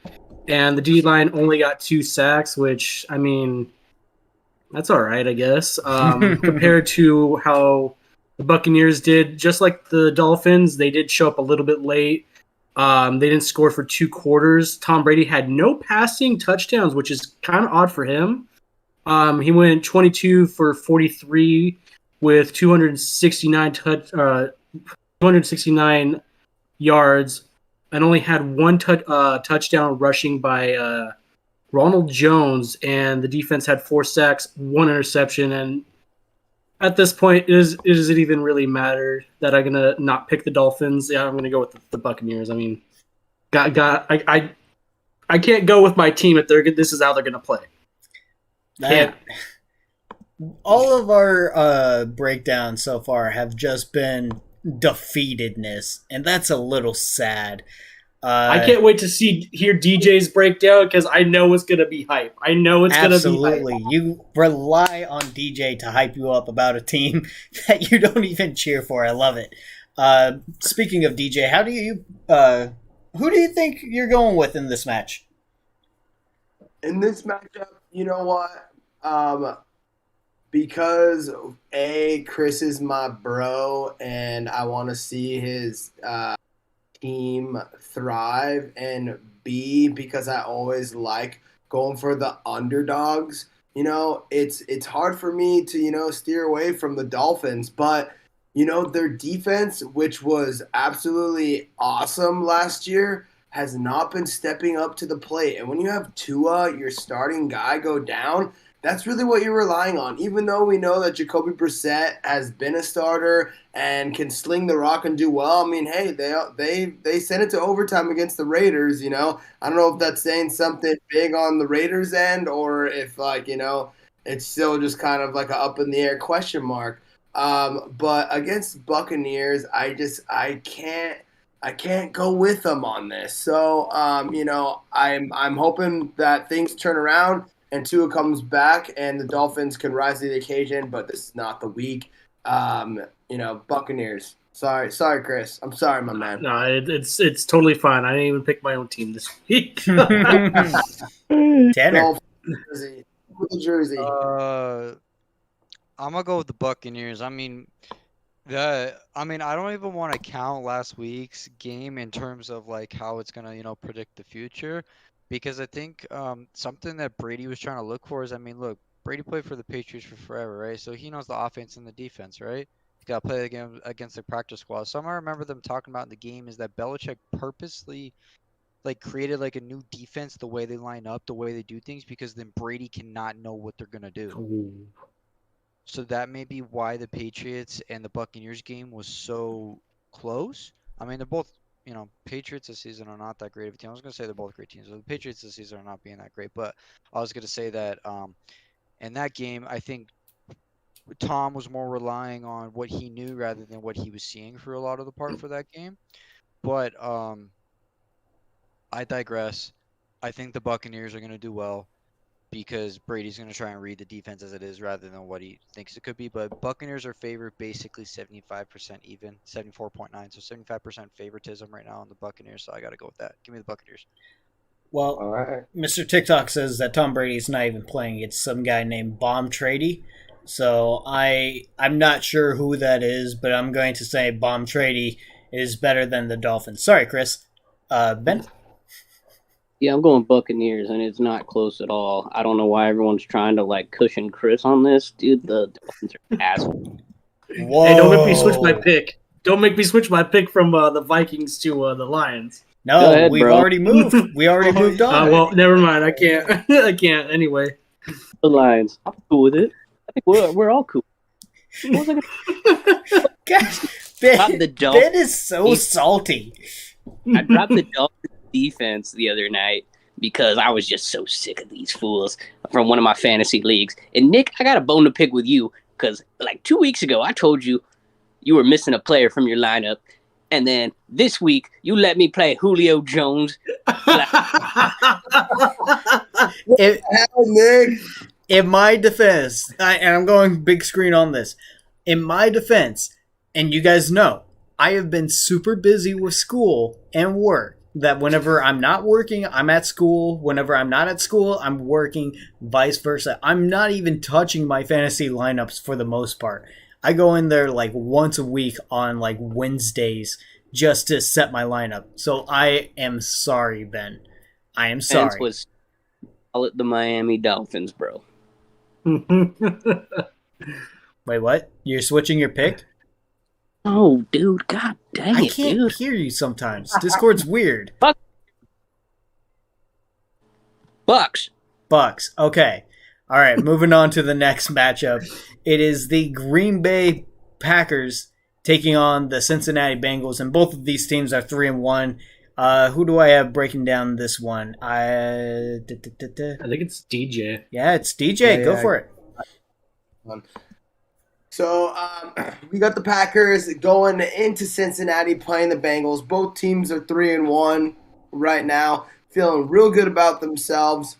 and the D-line only got 2 sacks, which, I mean, that's all right, I guess, compared to how the Buccaneers did. Just like the Dolphins, they did show up a little bit late. They didn't score for 2 quarters. Tom Brady had no passing touchdowns, which is kind of odd for him. He went 22 for 43 with 269 yards, and only had 1 touchdown rushing by Ronald Jones, and the defense had 4 sacks, 1 interception. And at this point, does it even really matter that I'm gonna not pick the Dolphins? Yeah, I'm gonna go with the Buccaneers. I mean, I can't go with my team if this is how they're gonna play. All of our breakdowns so far have just been defeatedness, and that's a little sad. I can't wait to hear DJ's breakdown because I know it's going to be hype. I know it's going to be hype. Absolutely. You rely on DJ to hype you up about a team that you don't even cheer for. I love it. Speaking of DJ, who do you think you're going with in this match? In this matchup, you know what? Because Chris is my bro, and I want to see his team thrive, and B, because I always like going for the underdogs. It's hard for me to steer away from the Dolphins, but their defense, which was absolutely awesome last year, has not been stepping up to the plate. And when you have Tua, your starting guy, go down, that's really what you're relying on. Even though we know that Jacoby Brissett has been a starter and can sling the rock and do well, I mean, hey, they sent it to overtime against the Raiders, you know. I don't know if that's saying something big on the Raiders' end or if, like, you know, it's still just kind of like an up in the air question mark. But against Buccaneers, I can't go with them on this. So, you know, I'm hoping that things turn around and Tua comes back and the Dolphins can rise to the occasion, but this is not the week. You know, Buccaneers. Sorry, Chris. I'm sorry, my man. No, it's totally fine. I didn't even pick my own team this week. Tanner. Jersey. With the jersey. I'm gonna go with the Buccaneers. I mean, I don't even want to count last week's game in terms of like how it's gonna, you know, predict the future, because I think something that Brady was trying to look for is, I mean, look, Brady played for the Patriots for forever, right? So he knows the offense and the defense, right? He's got to play against the practice squad. So I remember them talking about in the game is that Belichick purposely like created like a new defense, the way they line up, the way they do things, because then Brady cannot know what they're gonna do. Ooh. So that may be why the Patriots and the Buccaneers game was so close. I mean, they're both, you know, Patriots this season are not that great of a team. I was going to say they're both great teams. So the Patriots this season are not being that great. But I was going to say that in that game, I think Tom was more relying on what he knew rather than what he was seeing for a lot of the part for that game. But I digress. I think the Buccaneers are going to do well, because Brady's going to try and read the defense as it is rather than what he thinks it could be. But Buccaneers are favored basically 75% even, 74.9. So 75% favoritism right now on the Buccaneers. So I got to go with that. Give me the Buccaneers. Well, All right. Mr. TikTok says that Tom Brady's not even playing. It's some guy named Bomb Trady. So I'm not sure who that is, but I'm going to say Bomb Trady is better than the Dolphins. Sorry, Chris. Ben? Yeah, I'm going Buccaneers, and it's not close at all. I don't know why everyone's trying to like cushion Chris on this, dude. The Dolphins are assholes. Whoa. Hey, don't make me switch my pick. Don't make me switch my pick from the Vikings to the Lions. No, Go ahead, we've bro. already moved. We already moved on. Well, never mind. I can't. I can't anyway. The Lions. I'm cool with it. I think we're all cool. What was I gonna- Gosh, Dropped Ben, the Dolphins. Ben is so salty. I dropped the Dolphins defense the other night because I was just so sick of these fools from one of my fantasy leagues. And Nick, I got a bone to pick with you because like 2 weeks ago, I told you you were missing a player from your lineup. And then this week, you let me play Julio Jones. Nick. In my defense, and I'm going big screen on this. In my defense, and you guys know, I have been super busy with school and work. That whenever I'm not working, I'm at school. Whenever I'm not at school, I'm working, vice versa. I'm not even touching my fantasy lineups for the most part. I go in there like once a week on like Wednesdays just to set my lineup. So I am sorry, Ben. I am sorry. Fans was call it the Miami Dolphins, bro. Wait, what? You're switching your pick? Oh, dude, god dang I it, can't dude. hear you sometimes. Discord's weird. Bucks. Bucks. Okay. All right, moving on to the next matchup. It is the Green Bay Packers taking on the Cincinnati Bengals, and both of these teams are 3-1. Who do I have breaking down this one? I think it's DJ. Yeah, it's DJ. Yeah, Go yeah. for it. So we got the Packers going into Cincinnati playing the Bengals. Both teams are 3-1 right now, feeling real good about themselves.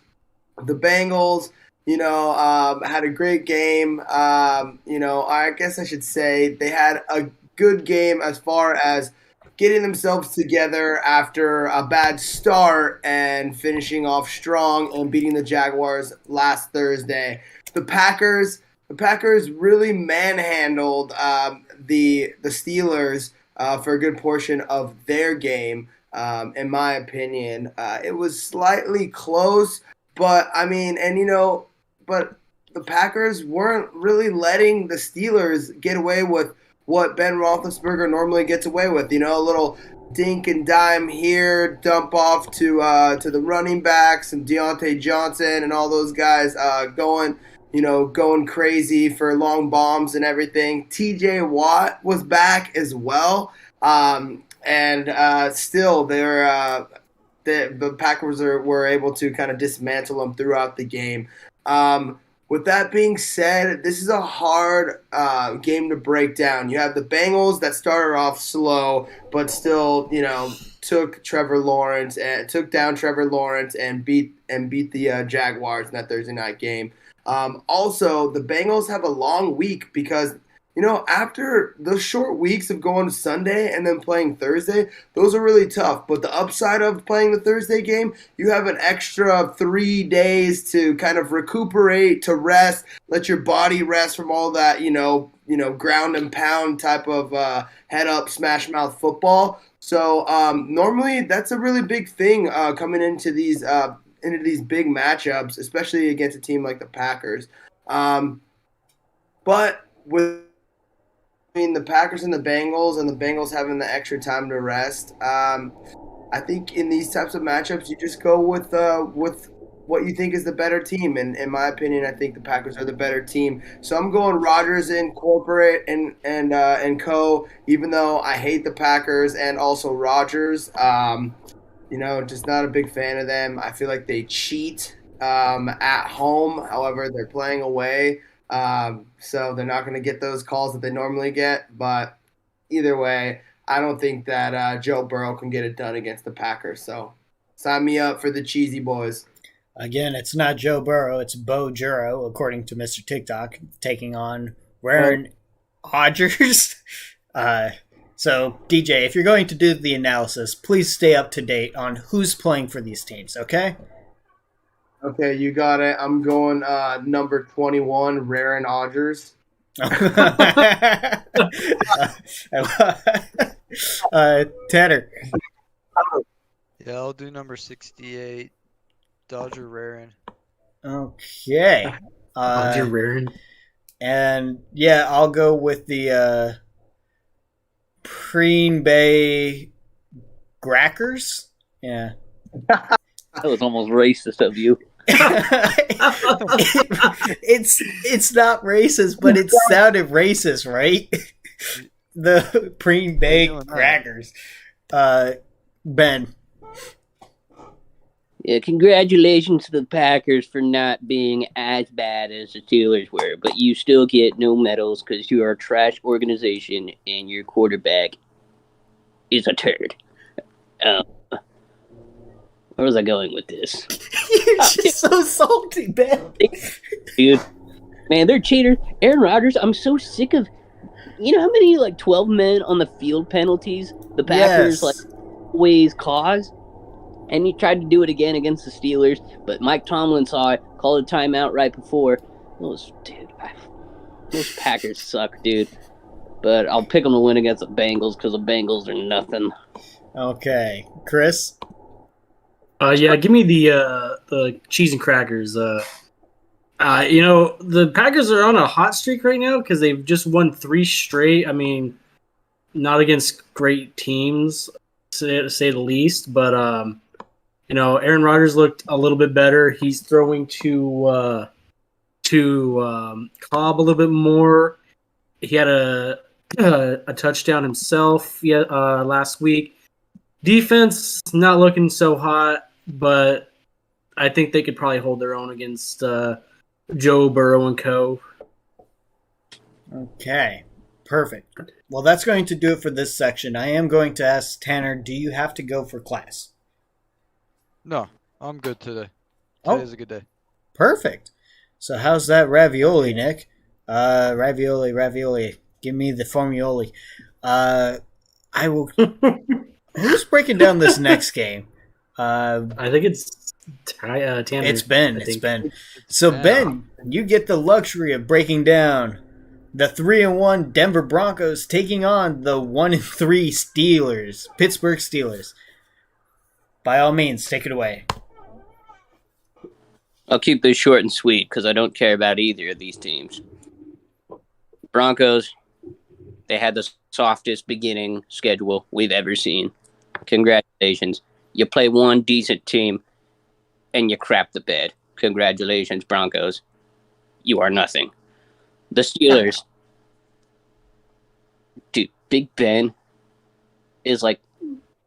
The Bengals, had a great game. I guess I should say they had a good game as far as getting themselves together after a bad start and finishing off strong and beating the Jaguars last Thursday. The Packers really manhandled the Steelers for a good portion of their game. In my opinion, it was slightly close, but but the Packers weren't really letting the Steelers get away with what Ben Roethlisberger normally gets away with. A little dink and dime here, dump off to the running backs and Deontay Johnson and all those guys going crazy for long bombs and everything. TJ Watt was back as well, and still the Packers were able to kind of dismantle them throughout the game. With that being said, this is a hard game to break down. You have the Bengals that started off slow, but still, took down Trevor Lawrence and beat the Jaguars in that Thursday night game. Also, the Bengals have a long week because, after those short weeks of going Sunday and then playing Thursday, those are really tough. But the upside of playing the Thursday game, you have an extra 3 days to kind of recuperate, to rest, let your body rest from all that, ground and pound type of head up, smash mouth football. So normally that's a really big thing coming into these big matchups, especially against a team like the Packers. But with the Packers and the Bengals having the extra time to rest, I think in these types of matchups you just go with what you think is the better team. And in my opinion, I think the Packers are the better team. So I'm going Rodgers in corporate and co. Even though I hate the Packers and also Rodgers, just not a big fan of them. I feel like they cheat at home. However, they're playing away. So they're not going to get those calls that they normally get. But either way, I don't think that Joe Burrow can get it done against the Packers. So sign me up for the cheesy boys. Again, it's not Joe Burrow, it's Bo Juro, according to Mr. TikTok, taking on Aaron Rodgers. So, DJ, if you're going to do the analysis, please stay up to date on who's playing for these teams, okay? Okay, you got it. I'm going number 21, Aaron Rodgers. Tanner. Yeah, I'll do number 68, Dodger Rarin. Okay. Dodger Rarin. And, yeah, I'll go with the Green Bay Grackers. Yeah. That was almost racist of you. It's not racist, but it sounded racist, right? The Green Bay Crackers. Ben. Yeah, congratulations to the Packers for not being as bad as the Steelers were, but you still get no medals because you are a trash organization and your quarterback is a turd. Where was I going with this? You're just so salty, Ben. Dude, man, they're cheaters. Aaron Rodgers, I'm so sick of. You know how many 12 men on the field penalties the Packers always cause? And he tried to do it again against the Steelers, but Mike Tomlin saw it, called a timeout right before. Those Packers suck, dude. But I'll pick them to win against the Bengals because the Bengals are nothing. Okay, Chris. Yeah, give me the cheese and crackers. The Packers are on a hot streak right now because they've just won 3 straight. I mean, not against great teams, to say the least. But Aaron Rodgers looked a little bit better. He's throwing to Cobb a little bit more. He had a touchdown himself last week. Defense not looking so hot, but I think they could probably hold their own against Joe Burrow and co. Okay, perfect. Well, that's going to do it for this section. I am going to ask Tanner, do you have to go for class? No, I'm good today. Oh. Today's a good day. Perfect. So how's that ravioli, Nick? Ravioli. Give me the formioli. I will... Who's breaking down this next game? I think it's Tanner. It's Ben. So, Ben, you get the luxury of breaking down the 3-1 Denver Broncos taking on the 1-3 Pittsburgh Steelers. By all means, take it away. I'll keep this short and sweet because I don't care about either of these teams. Broncos, they had the softest beginning schedule we've ever seen. Congratulations. You play one decent team, and you crap the bed. Congratulations, Broncos. You are nothing. The Steelers. Dude, Big Ben is like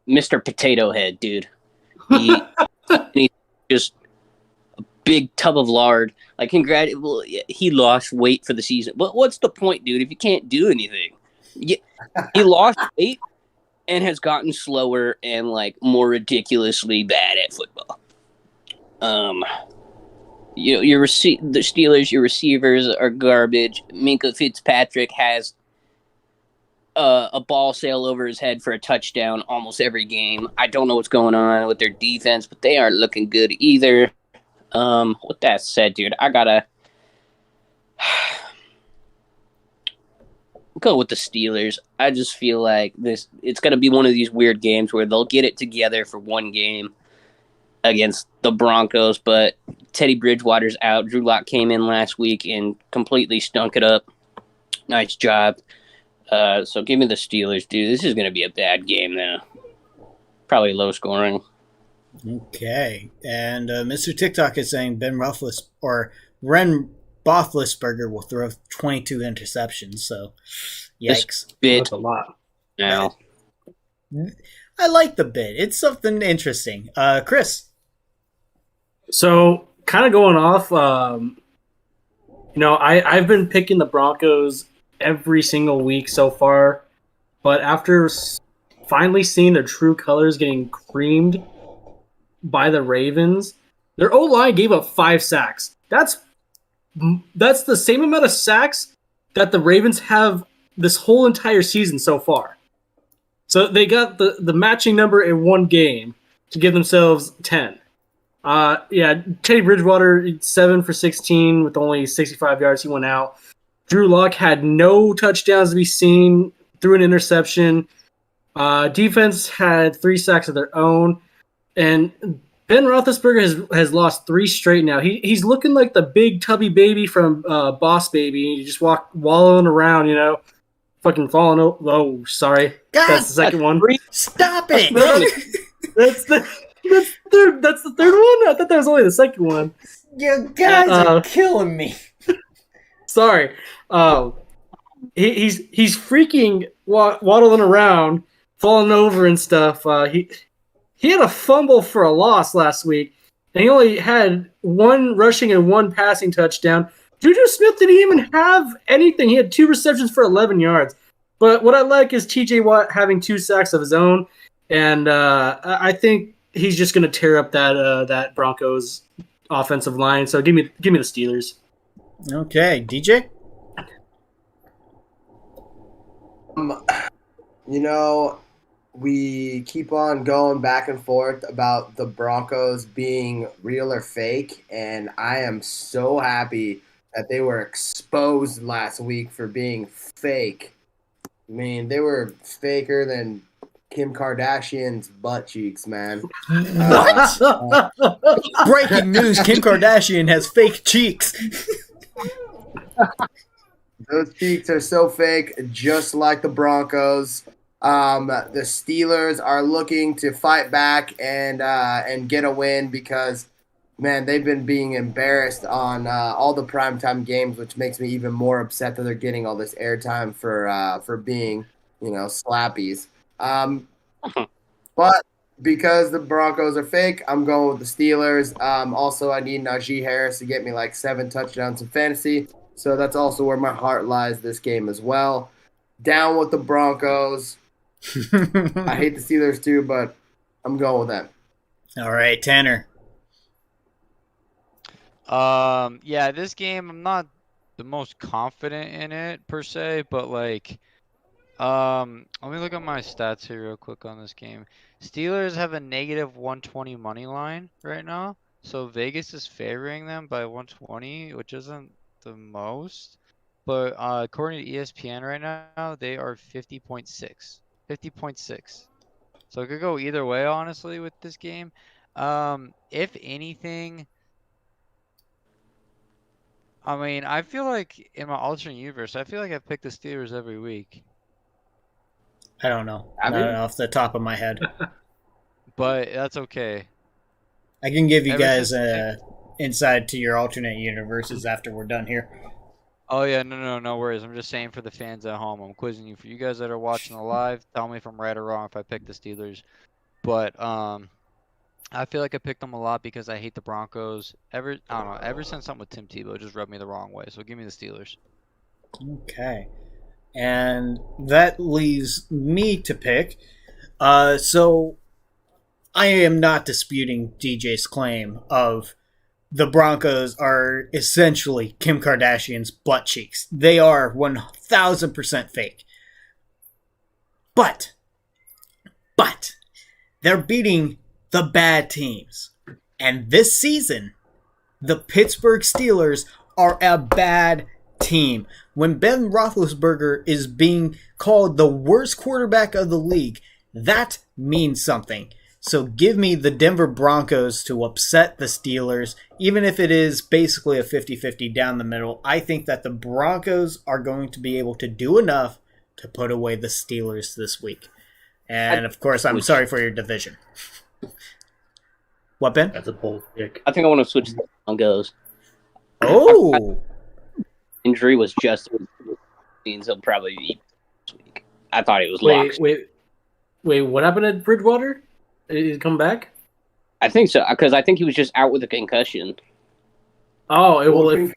Mr. Potato Head, dude. He's just a big tub of lard. Like, he lost weight for the season. But what's the point, dude, if you can't do anything? He lost weight and has gotten slower and, like, more ridiculously bad at football. The Steelers, your receivers are garbage. Minka Fitzpatrick has a ball sail over his head for a touchdown almost every game. I don't know what's going on with their defense, but they aren't looking good either. With that said, dude, I gotta go with the Steelers. I just feel like it's gonna be one of these weird games where they'll get it together for one game against the Broncos, but Teddy Bridgewater's out. Drew Lock came in last week and completely stunk it up. Nice job. So give me the Steelers, dude. This is going to be a bad game now. Probably low scoring. Okay. And Mr. TikTok is saying Ren Roethlisberger will throw 22 interceptions. So, yikes. That's a lot. Now. I like the bit. It's something interesting. Chris. So, kind of going off, I've been picking the Broncos every single week so far, but after finally seeing their true colors getting creamed by the Ravens, their O-line gave up 5 sacks. That's the same amount of sacks that the Ravens have this whole entire season so far. So they got the matching number in one game to give themselves 10. Teddy Bridgewater, 7 for 16 with only 65 yards. He went out. Drew Lock had no touchdowns to be seen, threw an interception. Defense had 3 sacks of their own. And Ben Roethlisberger has lost 3 straight now. He's looking like the big tubby baby from Boss Baby. He just wallowing around, fucking falling over. Oh, sorry. God, that's the second one. Stop it! That's the third one? I thought that was only the second one. You guys are killing me. Sorry. He's freaking waddling around, falling over and stuff. He had a fumble for a loss last week, and he only had 1 rushing and 1 passing touchdown. Juju Smith didn't even have anything. He had 2 receptions for 11 yards. But what I like is TJ Watt having 2 sacks of his own, and I think he's just going to tear up that Broncos offensive line. So give me the Steelers. Okay, DJ? We keep on going back and forth about the Broncos being real or fake, and I am so happy that they were exposed last week for being fake. I mean, they were faker than Kim Kardashian's butt cheeks, man. What? Breaking news, Kim Kardashian has fake cheeks. Those cheeks are so fake, just like the Broncos. The Steelers are looking to fight back and get a win because, man, they've been being embarrassed on all the primetime games, which makes me even more upset that they're getting all this airtime for being, slappies. But because the Broncos are fake, I'm going with the Steelers. Also, I need Najee Harris to get me like 7 touchdowns in fantasy. So that's also where my heart lies this game as well. Down with the Broncos. I hate the Steelers too, but I'm going with them. All right, Tanner. This game I'm not the most confident in it per se, but let me look at my stats here real quick on this game. Steelers have a negative 120 money line right now, so Vegas is favoring them by 120, which isn't the most, but according to ESPN right now, they are 50.6. So it could go either way, honestly, with this game. If anything, I mean, I feel like in my alternate universe, I feel like I've picked the Steelers every week. I don't know. Not off the top of my head. but that's okay. I can give you Ever guys since- insight to your alternate universes after we're done here. Oh yeah, no worries. I'm just saying for the fans at home. I'm quizzing you. For you guys that are watching the live, tell me if I'm right or wrong if I pick the Steelers. But I feel like I picked them a lot because I hate the Broncos. I don't know. Ever since something with Tim Tebow, it just rubbed me the wrong way. So give me the Steelers. Okay. And that leaves me to pick. So I am not disputing DJ's claim of the Broncos are essentially Kim Kardashian's butt cheeks. They are 1,000% fake. But they're beating the bad teams. And this season, the Pittsburgh Steelers are a bad team. When Ben Roethlisberger is being called the worst quarterback of the league, that means something. So give me the Denver Broncos to upset the Steelers, even if it is basically a 50-50 down the middle. I think that the Broncos are going to be able to do enough to put away the Steelers this week. And, of course, I'm sorry for your division. What, Ben? That's a bold pick. I think I want to switch to the Broncos. Oh! Injury was just means he'll probably be this week. I thought it was locked. Wait, what happened at Bridgewater? Did he come back? I think so, because I think he was just out with a concussion. Oh,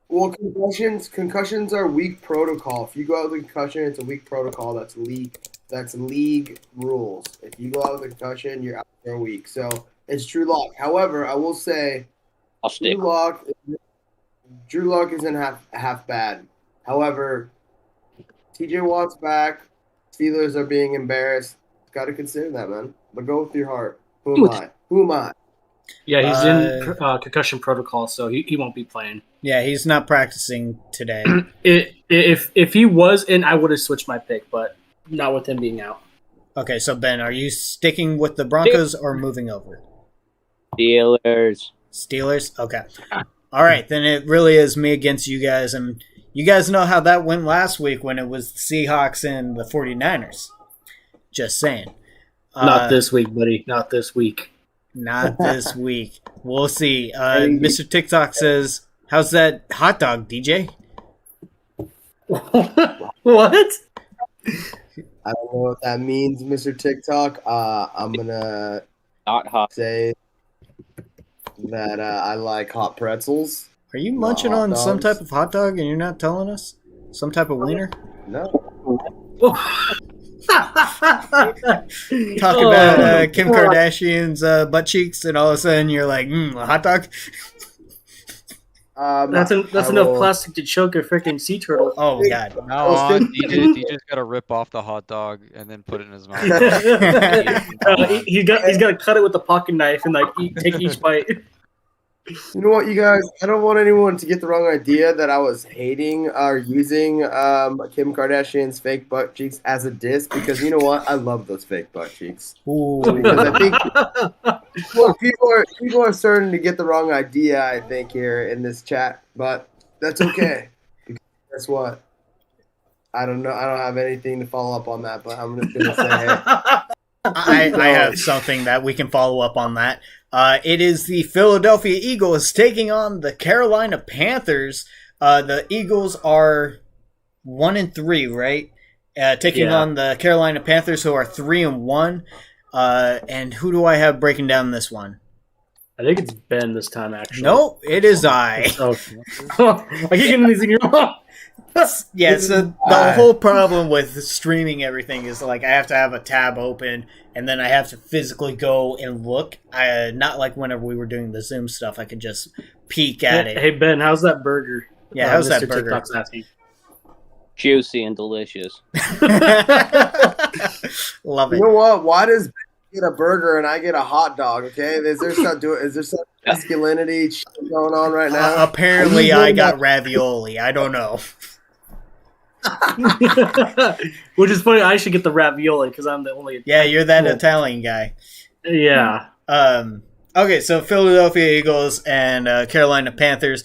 Well, concussions are weak protocol. If you go out with a concussion, it's a weak protocol. That's league rules. If you go out with a concussion, you're out for a week. So it's Drew Lock. However, I will say, I'll stick. Drew Lock isn't half bad. However, TJ Watt's back. Steelers are being embarrassed. Got to consider that, man. But go with your heart. Who am I? Yeah, he's in concussion protocol, so he won't be playing. Yeah, he's not practicing today. If he was in, I would have switched my pick, but not with him being out. Okay, so Ben, are you sticking with the Broncos or moving over? Steelers. Steelers? Okay. All right, then it really is me against you guys. And you guys know how that went last week when it was the Seahawks and the 49ers. Just saying. Not this week, buddy. Not this week. Not this week. We'll see. Mr. TikTok says, how's that hot dog, DJ? What? I don't know what that means, Mr. TikTok. I'm going to Not hot. say that I like hot pretzels. Are you munching on some type of hot dog and you're not telling us? Some type of wiener? No. Talk about Kim Kardashian's butt cheeks, and all of a sudden you're like, a hot dog? That's enough plastic to choke a freaking sea turtle. Oh, God. Now on, DJ's got to rip off the hot dog and then put it in his mouth. He's got to cut it with a pocket knife and take each bite. You know what, you guys? I don't want anyone to get the wrong idea that I was hating or using Kim Kardashian's fake butt cheeks as a diss, because you know what? I love those fake butt cheeks. Ooh. Because I think people are starting to get the wrong idea, I think, here in this chat, but that's okay. Because guess what? I don't know. I don't have anything to follow up on that, but I'm just gonna say, hey. I have something that we can follow up on that. It is the Philadelphia Eagles taking on the Carolina Panthers. The Eagles are 1-3, right? Taking on the Carolina Panthers, who are 3-1. And who do I have breaking down this one? I think it's Ben this time, actually. Nope, it is I. I keep getting these in your mouth. Yeah, so the whole problem with streaming everything is like I have to have a tab open and then I have to physically go and look. Not like whenever we were doing the Zoom stuff, I could just peek at it. Hey Ben, how's that burger? Yeah, how's Mr. that burger? TikTok's asking. Juicy and delicious. Love it. You know what? Why does Ben get a burger and I get a hot dog? Okay, is there some masculinity going on right now? Apparently, I got ravioli. I don't know. Which is funny. I should get the ravioli because I'm the only. Yeah, you're that Italian guy. Yeah. Okay, so Philadelphia Eagles and Carolina Panthers.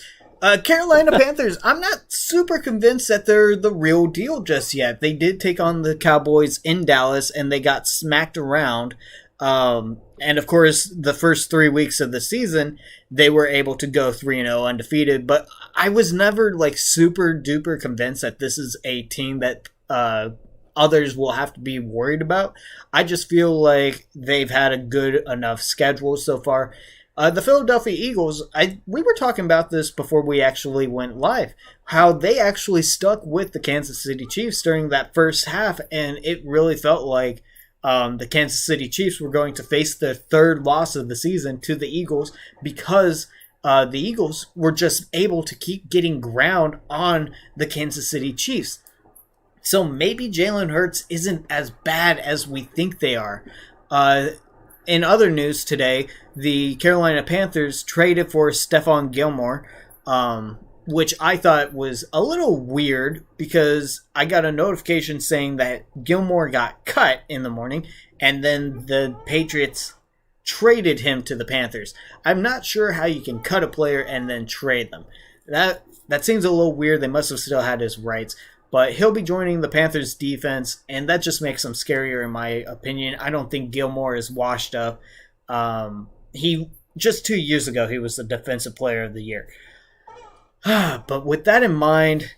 Carolina Panthers, I'm not super convinced that they're the real deal just yet. They did take on the Cowboys in Dallas, and they got smacked around. And of course, the first 3 weeks of the season, they were able to go 3-0 undefeated. But I was never like super duper convinced that this is a team that others will have to be worried about. I just feel like they've had a good enough schedule so far. The Philadelphia Eagles, we were talking about this before we actually went live, how they actually stuck with the Kansas City Chiefs during that first half, and it really felt like the Kansas City Chiefs were going to face their third loss of the season to the Eagles because the Eagles were just able to keep getting ground on the Kansas City Chiefs. So maybe Jalen Hurts isn't as bad as we think they are. In other news today, the Carolina Panthers traded for Stephon Gilmore, which I thought was a little weird because I got a notification saying that Gilmore got cut in the morning and then the Patriots traded him to the Panthers. I'm not sure how you can cut a player and then trade them. That seems a little weird. They must have still had his rights. But he'll be joining the Panthers defense, and that just makes him scarier in my opinion. I don't think Gilmore is washed up. He just 2 years ago, he was the Defensive Player of the Year. But with that in mind,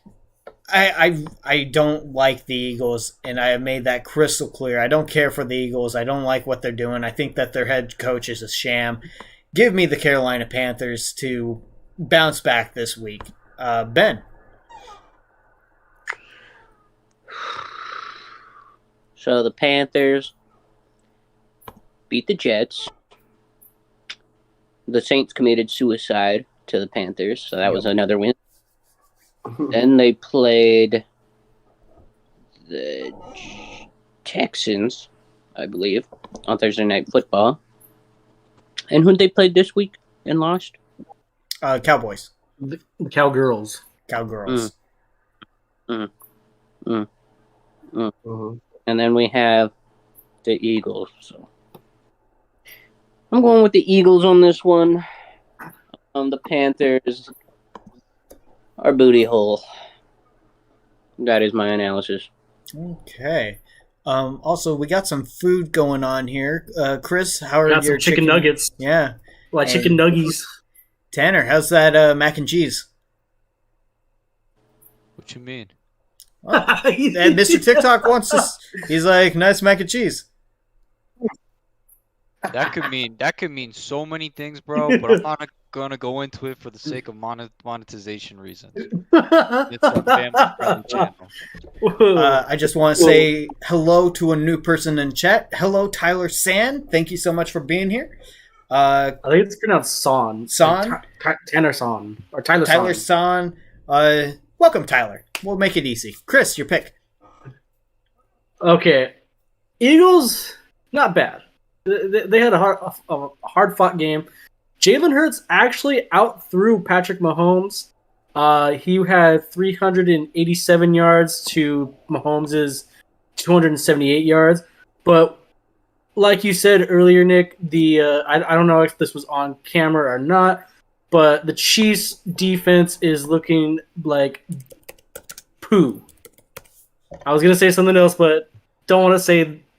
I don't like the Eagles, and I have made that crystal clear. I don't care for the Eagles. I don't like what they're doing. I think that their head coach is a sham. Give me the Carolina Panthers to bounce back this week. Ben. So the Panthers beat the Jets. The Saints committed suicide to the Panthers, so that was another win. Then they played the Texans, I believe, on Thursday Night Football. And who'd they play this week and lost? Cowboys. The Cowgirls. Cowgirls. And then we have the Eagles. So I'm going with the Eagles on this one. The Panthers are booty hole. That is my analysis. Okay. Also, we got some food going on here. Chris, how are Got your some chicken nuggets. Yeah. Like chicken nuggies. Tanner, how's that mac and cheese? What you mean? Oh, and Mr. TikTok wants this. He's like, nice mac and cheese. That could mean so many things, bro. But I'm not gonna go into it for the sake of monetization reasons. It's a family-friendly channel. I just want to say hello to a new person in chat. Hello, Tyler San. Thank you so much for being here. I think it's pronounced Son. Son? Tanner Son. Or Tyler Son. Welcome, Tyler. We'll make it easy. Chris, your pick. Okay. Eagles, not bad. They had a hard-fought game. Jalen Hurts actually outthrew Patrick Mahomes. He had 387 yards to Mahomes' 278 yards. But like you said earlier, Nick, I don't know if this was on camera or not, but the Chiefs' defense is looking like poo. I was gonna say something else, but don't want to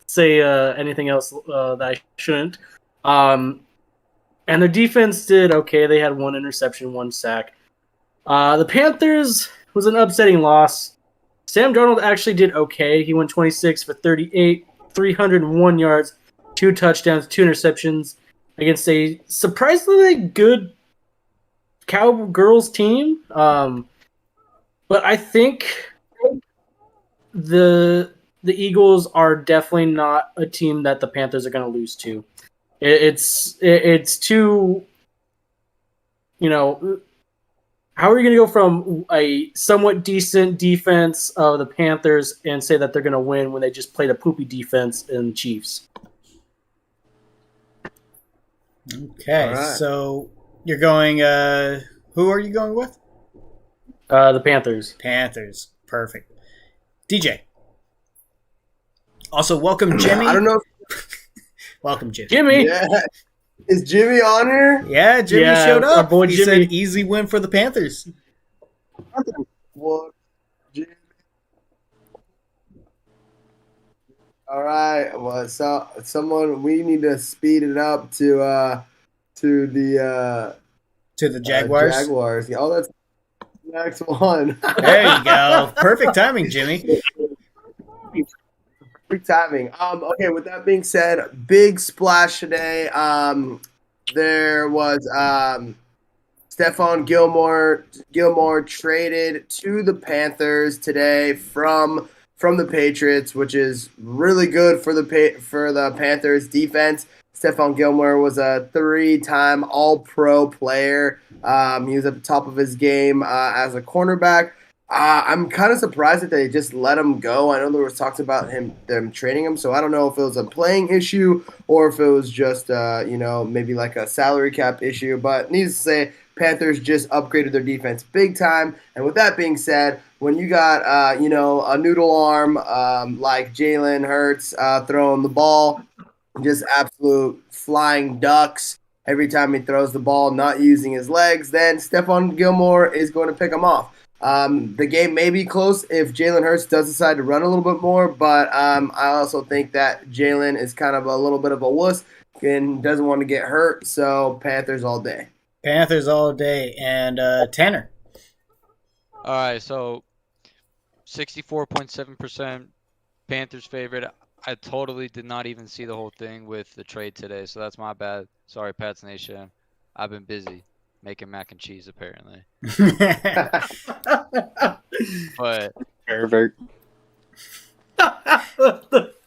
say anything else that I shouldn't. And their defense did okay. They had 1 interception, 1 sack. The Panthers was an upsetting loss. Sam Darnold actually did okay. He went 26 for 38, 301 yards, 2 touchdowns, 2 interceptions against a surprisingly good Cowgirls team. But I think the Eagles are definitely not a team that the Panthers are going to lose to. It's too, how are you going to go from a somewhat decent defense of the Panthers and say that they're going to win when they just played a poopy defense in the Chiefs? Okay, right. So you're going, who are you going with? The Panthers. Panthers. Perfect. DJ. Also, welcome, Jimmy. I don't know. Welcome, Jimmy. Jimmy! Yeah. Is Jimmy on here? Yeah, Jimmy showed our up. boy He Jimmy. said easy win for the Panthers. What? Jimmy? All right. Well, so we need to speed it up to the To the Jaguars. Jaguars. Oh, that's the next one. There you go. Perfect timing, Jimmy. Perfect timing. Okay, with that being said, big splash today. There was Stephon Gilmore traded to the Panthers today from the Patriots, which is really good for the Panthers defense. Stephon Gilmore was a 3-time All-Pro player. He was at the top of his game as a cornerback. I'm kind of surprised that they just let him go. I know there was talks about them trading him, so I don't know if it was a playing issue or if it was just maybe like a salary cap issue. But needless to say, Panthers just upgraded their defense big time. And with that being said, when you got a noodle arm like Jalen Hurts throwing the ball, just absolute flying ducks every time he throws the ball, not using his legs, then Stephon Gilmore is going to pick him off. The game may be close if Jalen Hurts does decide to run a little bit more, but I also think that Jalen is kind of a little bit of a wuss and doesn't want to get hurt, so Panthers all day. Panthers all day. And Tanner. All right, so 64.7% Panthers favorite. I totally did not even see the whole thing with the trade today, so that's my bad. Sorry, Pats Nation. I've been busy making mac and cheese, apparently. But Pervert.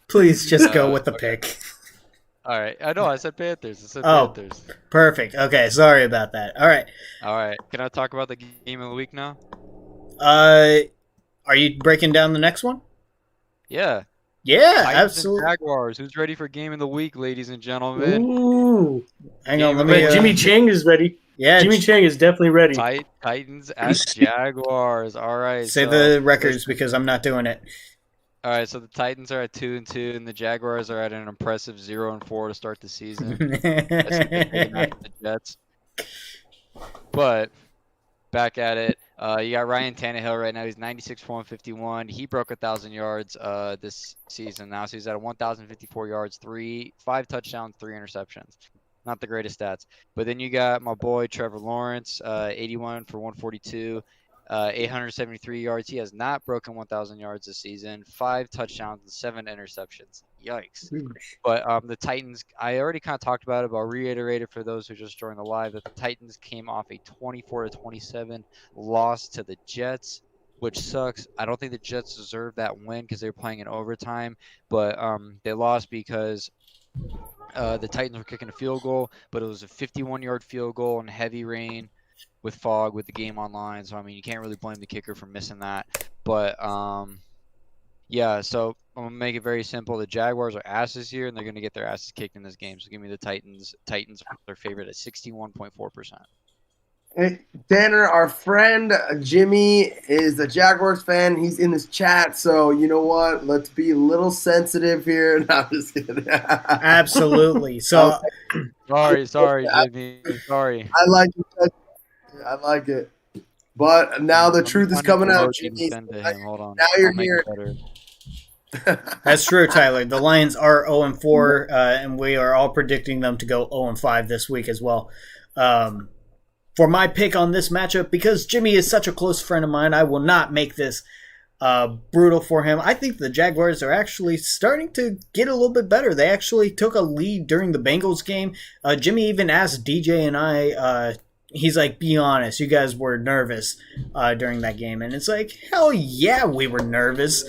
Please just go with the pick. all right, I know I said Panthers. I said Oh. Panthers. Perfect. Okay, sorry about that. All right. All right, can I talk about the game of the week now? Are you breaking down the next one? Yeah. Yeah, Titans absolutely. and Jaguars. Who's ready for game of the week, ladies and gentlemen? Ooh. Hang on, let But me. Jimmy Chang is ready. Yeah, Jimmy Chang is definitely ready. Titans at Jaguars. All right. say so the records because I'm not doing it. All right, so the Titans are at 2-2, and the Jaguars are at an impressive 0-4 to start the season. That's taking out the Jets. But back at it, you got Ryan Tannehill right now. He's 96.51. He broke 1,000 yards this season now, so he's at 1,054 yards, 5 touchdowns, 3 interceptions. Not the greatest stats. But then you got my boy Trevor Lawrence, 81 for 142. 873 yards. He has not broken 1,000 yards this season. 5 touchdowns and 7 interceptions. Yikes. But the Titans, I already kind of talked about it, but I'll reiterate it for those who just joined the live, that the Titans came off a 24-27 loss to the Jets, which sucks. I don't think the Jets deserve that win because they were playing in overtime, but they lost because the Titans were kicking a field goal, but it was a 51-yard field goal in heavy rain with fog with the game online. So, I mean, you can't really blame the kicker for missing that. But, yeah, so I'm going to make it very simple. The Jaguars are asses here, and they're going to get their asses kicked in this game. So give me the Titans. Titans are their favorite at 61.4%. Hey, Tanner, our friend Jimmy is a Jaguars fan. He's in this chat, so you know what? Let's be a little sensitive here. No, I'm just kidding. Absolutely. So, Sorry, Jimmy. Sorry. I like it. I like it. But now the truth is coming out, Jimmy. Hold on. Now you're I'll make here. it better. that's true, Tyler. The Lions are 0-4, and we are all predicting them to go 0-5 this week as well. For my pick on this matchup, because Jimmy is such a close friend of mine, I will not make this brutal for him. I think the Jaguars are actually starting to get a little bit better. They actually took a lead during the Bengals game. Jimmy even asked DJ and I, he's like, be honest, you guys were nervous during that game. And it's like, hell yeah, we were nervous.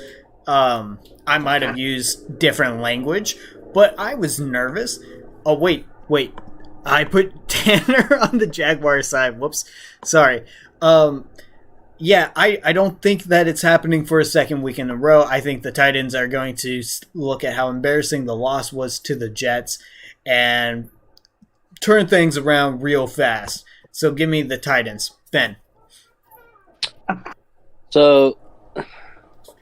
I might have used different language, but I was nervous. Oh, wait. I put Tanner on the Jaguar side. Whoops. Sorry. Yeah, I don't think that it's happening for a second week in a row. I think the Titans are going to look at how embarrassing the loss was to the Jets and turn things around real fast. So give me the Titans. Ben. So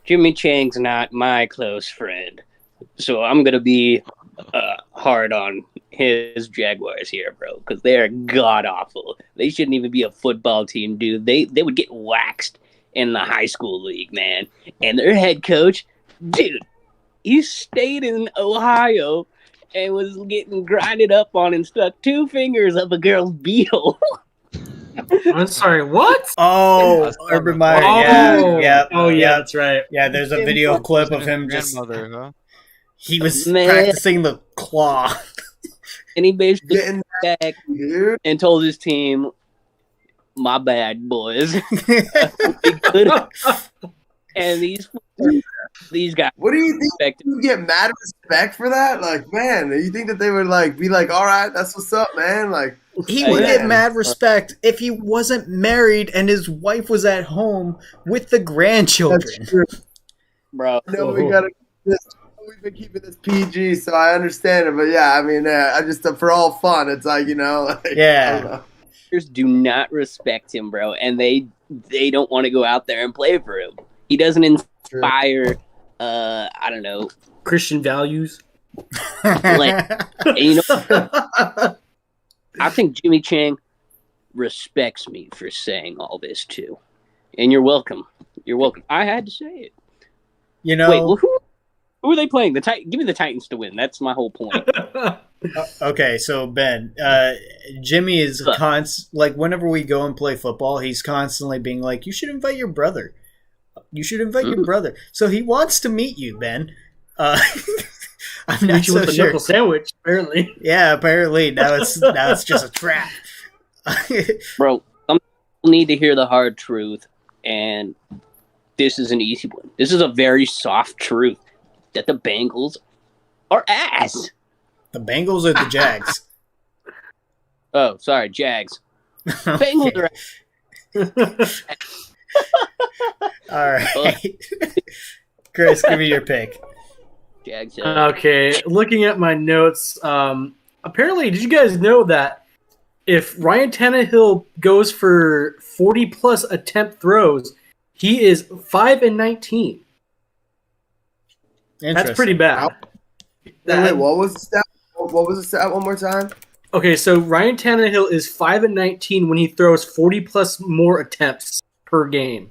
Jimmy Chang's not my close friend, so I'm going to be hard on his Jaguars here, bro, because they're god-awful. They shouldn't even be a football team, dude. They would get waxed in the high school league, man. And their head coach, dude, He stayed in Ohio and was getting grinded up on and stuck 2 fingers up a girl's beehole. I'm sorry, what? Oh, Urban Meyer. Yeah, that's right. Yeah, there's a video clip of him just. Grandmother, huh? He was Man. practicing the claw. And he basically Getting back dude. and told his team, "My bad, boys." We could- and these guys What do you think? respected. You get mad respect for that? Like, man, you think that they would like be like, all right, that's what's up, man? Like, He Hey, would man. get mad respect if he wasn't married and his wife was at home with the grandchildren. that's true. Bro. I know we gotta. We've been keeping this PG, so I understand it. But yeah, I mean, I just for all fun, it's like like, Yeah. I don't know. Players do not respect him, bro, and they don't want to go out there and play for him. He doesn't inspire, I don't know, Christian values. and I think Jimmy Chang respects me for saying all this too. And you're welcome. You're welcome. I had to say it. You know, Wait, well, who are they playing? Give me the Titans to win. That's my whole point. okay, so Ben, Jimmy is like whenever we go and play football, he's constantly being like, "You should invite your brother. You should invite your brother." So he wants to meet you, Ben. I'm not Meet you so with a sure. knuckle sandwich, apparently. Yeah, apparently now it's just a trap. Bro, some people need to hear the hard truth, and this is an easy one. This is a very soft truth that the Bengals are ass. The Bengals or the Jags? Oh, sorry, Jags. Bengals are ass. All right, Chris, give me your pick. Jags. Okay, looking at my notes, apparently, did you guys know that if Ryan Tannehill goes for 40-plus attempt throws, he is 5-19. That's pretty bad. Wait, what was the stat? What was the stat? One more time. Okay, so Ryan Tannehill is 5-19 when he throws 40-plus more attempts per game.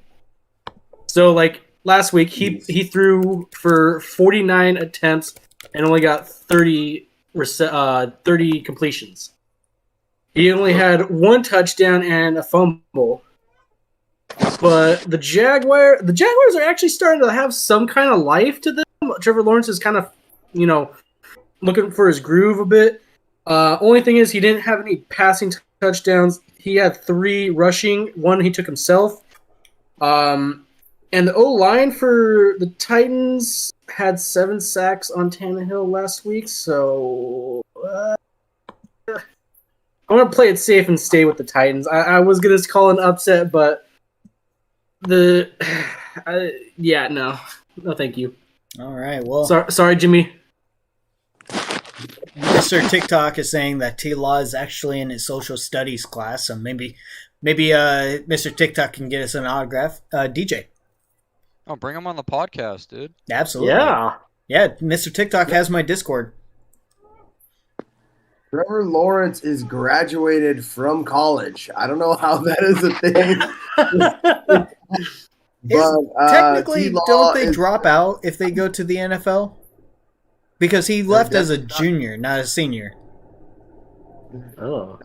So, like, last week, he threw for 49 attempts and only got 30 completions. He only had 1 touchdown and a fumble. But the Jaguars are actually starting to have some kind of life to them. Trevor Lawrence is kind of, looking for his groove a bit. Only thing is he didn't have any passing touchdowns. He had 3 rushing. 1 he took himself. And the O-line for the Titans had 7 sacks on Tannehill last week. So I'm going to play it safe and stay with the Titans. I was going to call an upset, but no, thank you. All right, well, Sorry, Jimmy. Mr. TikTok is saying that T Law is actually in his social studies class, so maybe Mr. TikTok can get us an autograph. DJ. Oh, bring him on the podcast, dude. Absolutely. Yeah, Mr. TikTok has my Discord. Trevor Lawrence is graduated from college. I don't know how that is a thing. But Technically, T-Law don't they is- drop out if they go to the NFL? Because he left as a junior, not a senior. Oh.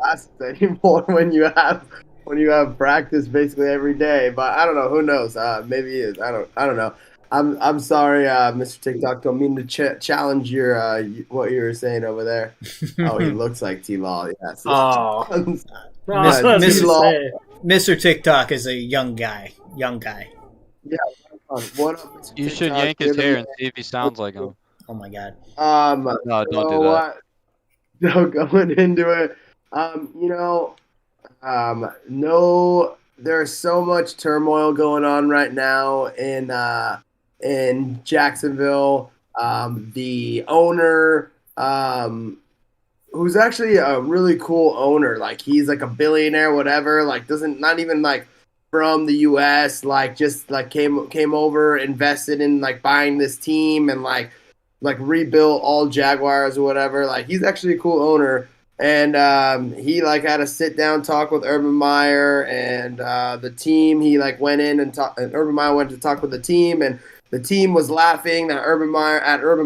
classes anymore when you have practice basically every day. But I don't know. Who knows? Maybe he is. I don't know. I'm sorry, Mr. TikTok. Don't mean to challenge your what you were saying over there. Oh, he looks like T-Law. Yes. Oh. Miss T-Law. Mr. TikTok is a young guy. Yeah. What up, Mr. You should TikTok? yank his You're hair the and see if he sounds like him. Oh my god. No, don't do that. No, going into it. No, there's so much turmoil going on right now in Jacksonville. The owner, who's actually a really cool owner, like he's like a billionaire, whatever, like not even like from the US, like just like came over, invested in like buying this team and like rebuilt all Jaguars or whatever. Like he's actually a cool owner. and he like had a sit down talk with Urban Meyer and the team. He like went in and Urban Meyer went to talk with the team, and the team was laughing at Urban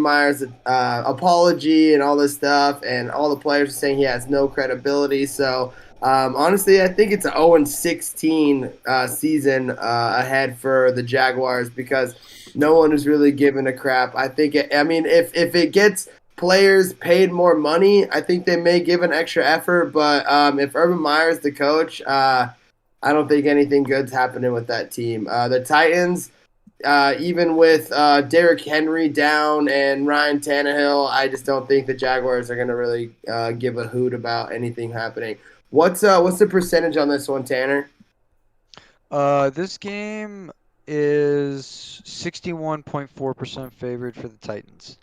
Meyer's apology and all this stuff, and all the players are saying he has no credibility. So honestly, I think it's an 0-16 season ahead for the Jaguars because no one is really giving a crap. I think if it gets players paid more money, I think they may give an extra effort. But if Urban Meyer's the coach, I don't think anything good's happening with that team. The Titans. Even with Derrick Henry down and Ryan Tannehill, I just don't think the Jaguars are going to really give a hoot about anything happening. What's the percentage on this one, Tanner? This game is 61.4% favored for the Titans.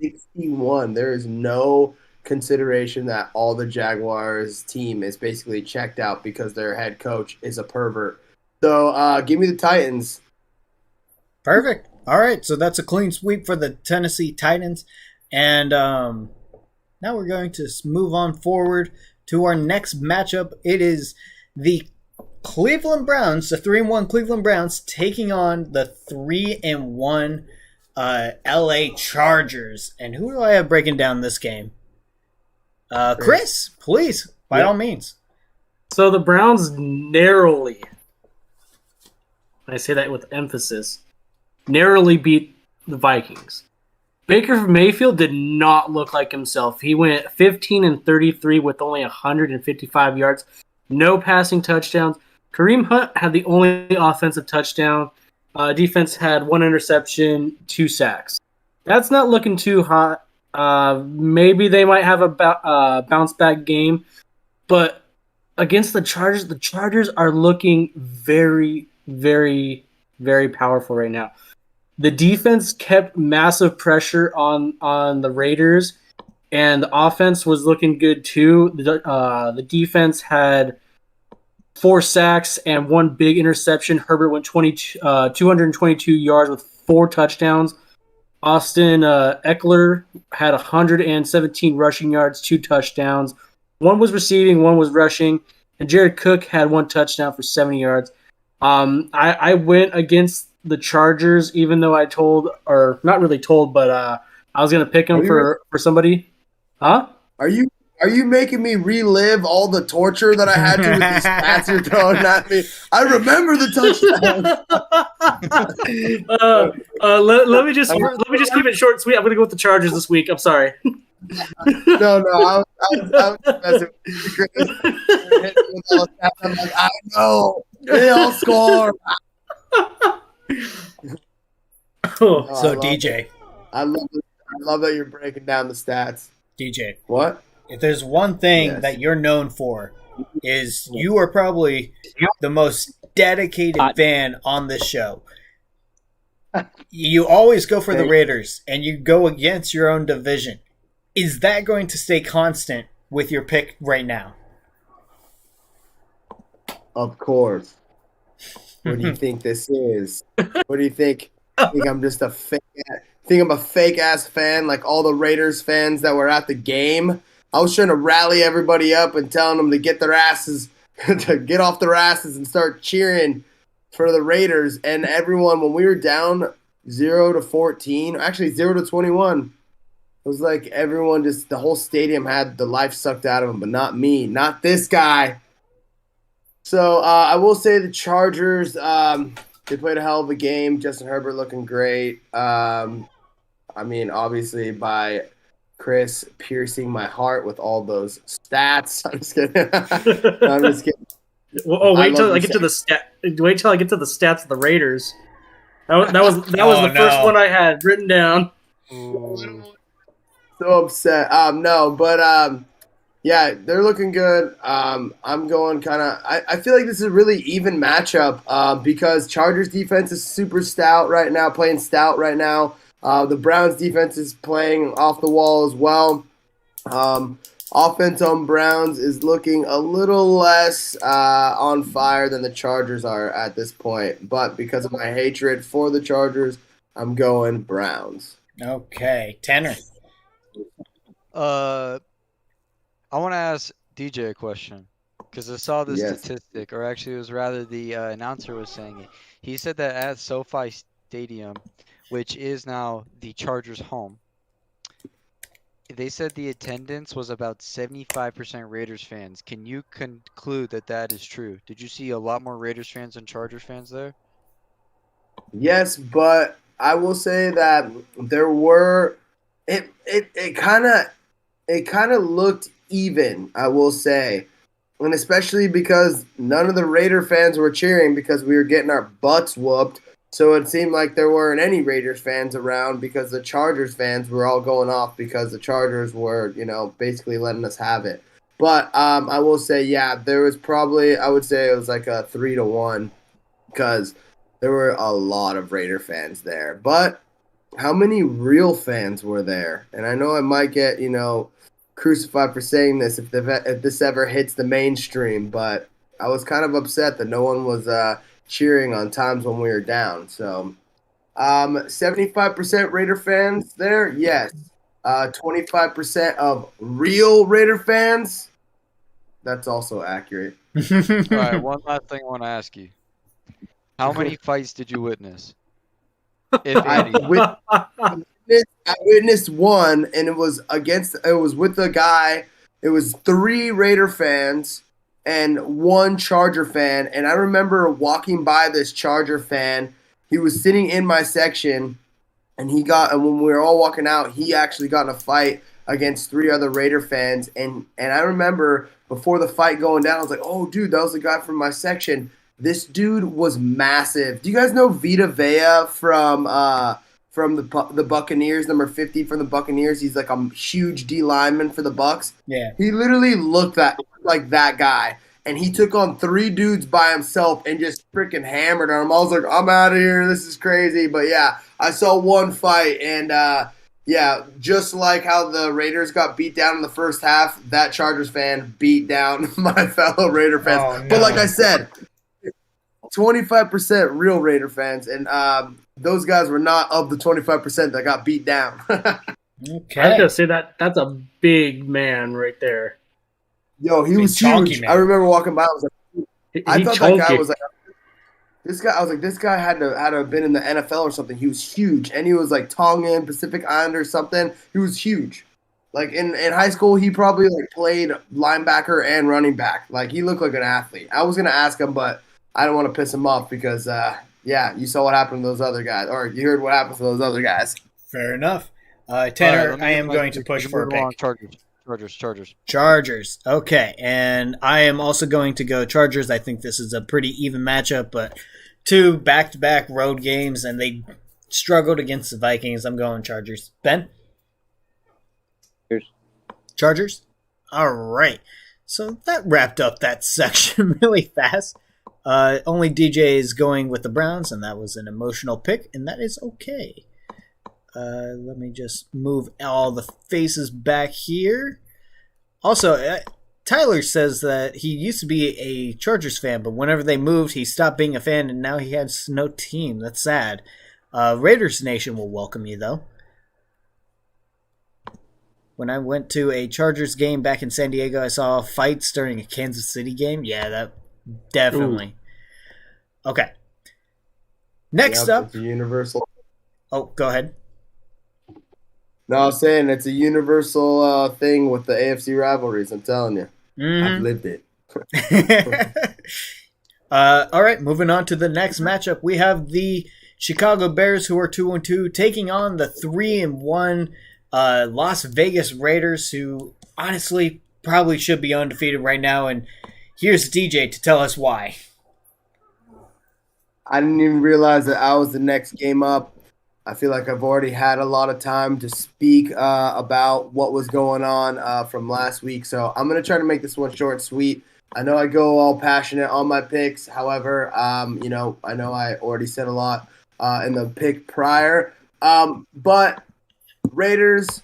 61. There is no consideration that all the Jaguars team is basically checked out because their head coach is a pervert. So give me the Titans. Perfect. All right, so that's a clean sweep for the Tennessee Titans. And now we're going to move on forward to our next matchup. It is the Cleveland Browns, the 3-1 Cleveland Browns, taking on the 3-1 LA Chargers. And who do I have breaking down this game? Chris, please, by all means. So the Browns narrowly, I say that with emphasis, narrowly beat the Vikings. Baker Mayfield did not look like himself. He went 15-33 with only 155 yards, no passing touchdowns. Kareem Hunt had the only offensive touchdown. Defense had 1 interception, 2 sacks. That's not looking too hot. Maybe they might have a bounce back game, but against the Chargers are looking very, very, very powerful right now. The defense kept massive pressure on the Raiders, and the offense was looking good too. The defense had 4 sacks and 1 big interception. Herbert went 222 yards with 4 touchdowns. Austin Eckler had 117 rushing yards, 2 touchdowns. 1 was receiving, 1 was rushing. And Jared Cook had 1 touchdown for 70 yards. I went against the Chargers, even though I told, or not really told, but I was going to pick them for somebody. Huh? Are you making me relive all the torture that I had to with these stats you're throwing at me? I remember the touchdown. Let me just keep it short and sweet. I'm going to go with the Chargers this week. I'm sorry. No, I was messing with you. I'm like, I know they all score. So DJ, I love that you're breaking down the stats. DJ, what? If there's one thing that you're known for, is you are probably the most dedicated fan on this show. You always go for the Raiders, and you go against your own division. Is that going to stay constant with your pick right now? Of course. What do you think this is? What do you think? Think I'm just a fake? Think I'm a fake ass fan, like all the Raiders fans that were at the game? I was trying to rally everybody up and telling them to get their asses, to get off their asses and start cheering for the Raiders. And everyone, when we were down 0-14, actually 0-21, it was like everyone just, the whole stadium had the life sucked out of them, but not me, not this guy. So I will say the Chargers, they played a hell of a game. Justin Herbert looking great. I mean, obviously by Chris piercing my heart with all those stats. I'm just kidding. I'm just kidding. Well, wait till I get to the stats of the Raiders. That was the first one I had written down. So upset. Yeah, they're looking good. I'm going kind of. I feel like this is a really even matchup because Chargers defense is super stout right now, playing stout right now. The Browns defense is playing off the wall as well. Offense on Browns is looking a little less on fire than the Chargers are at this point. But because of my hatred for the Chargers, I'm going Browns. Okay, Tanner. I want to ask DJ a question because I saw this Yes. statistic, or actually, it was rather the announcer was saying it. He said that at SoFi Stadium, which is now the Chargers' home, they said the attendance was about 75% Raiders fans. Can you conclude that that is true? Did you see a lot more Raiders fans than Chargers fans there? Yes, but I will say that there were it kind of looked even, I will say. And especially because none of the Raider fans were cheering because we were getting our butts whooped. So it seemed like there weren't any Raiders fans around because the Chargers fans were all going off because the Chargers were, basically letting us have it. But I will say, yeah, there was probably, I would say it was like a 3-1 because there were a lot of Raider fans there. But how many real fans were there? And I know I might get, crucified for saying this if this ever hits the mainstream, but I was kind of upset that no one was cheering on times when we were down. So 75% Raider fans there, yes. 25% of real Raider fans, that's also accurate. All right, one last thing I want to ask you. How many fights did you witness? If any. I witnessed one, and it was with a guy. It was 3 Raider fans and 1 Charger fan. And I remember walking by this Charger fan. He was sitting in my section, and when we were all walking out, he actually got in a fight against 3 other Raider fans. And I remember before the fight going down, I was like, oh, dude, that was the guy from my section. This dude was massive. Do you guys know Vita Vea from the Buccaneers, number 50 from the Buccaneers? He's like a huge D lineman for the Bucs. Yeah. He literally looked like that guy. And he took on 3 dudes by himself and just freaking hammered on them. I was like, I'm out of here. This is crazy. But yeah, I saw one fight, and yeah, just like how the Raiders got beat down in the first half, that Chargers fan beat down my fellow Raider fans. Oh, no. But like I said, 25% real Raider fans, and those guys were not of the 25% that got beat down. Okay. I was gonna say that's a big man right there. Yo, he Big was chonky huge. man. I remember walking by. I was like, I thought chunky. that guy was like this guy. I was like, this guy had to have been in the NFL or something. He was huge, and he was like Tongan, Pacific Islander, or something. He was huge. Like in high school, he probably like played linebacker and running back. Like he looked like an athlete. I was gonna ask him, but I don't want to piss him off because, yeah, you saw what happened to those other guys, or you heard what happened to those other guys. Fair enough. Tanner, All right, I am going to push for a pick. Chargers. Chargers. Okay, and I am also going to go Chargers. I think this is a pretty even matchup, but 2 back-to-back road games, and they struggled against the Vikings. I'm going Chargers. Ben? Chargers? All right. So that wrapped up that section really fast. Only DJ is going with the Browns, and that was an emotional pick, and that is okay. Let me just move all the faces back here. Also, Tyler says that he used to be a Chargers fan, but whenever they moved, he stopped being a fan, and now he has no team. That's sad. Raiders Nation will welcome you, though. When I went to a Chargers game back in San Diego, I saw fights during a Kansas City game. Yeah, that definitely. Ooh. Okay. Next up. It's a universal. Oh, go ahead. No, I was saying it's a universal thing with the AFC rivalries. I'm telling you. I've lived it. All right, moving on to the next matchup. We have the Chicago Bears, who are 2-2, taking on the 3-1 Las Vegas Raiders, who honestly probably should be undefeated right now. And here's DJ to tell us why. I didn't even realize that I was the next game up. I feel like I've already had a lot of time to speak about what was going on from last week. So I'm going to try to make this one short and sweet. I know I go all passionate on my picks. However, I know I already said a lot in the pick prior. But Raiders,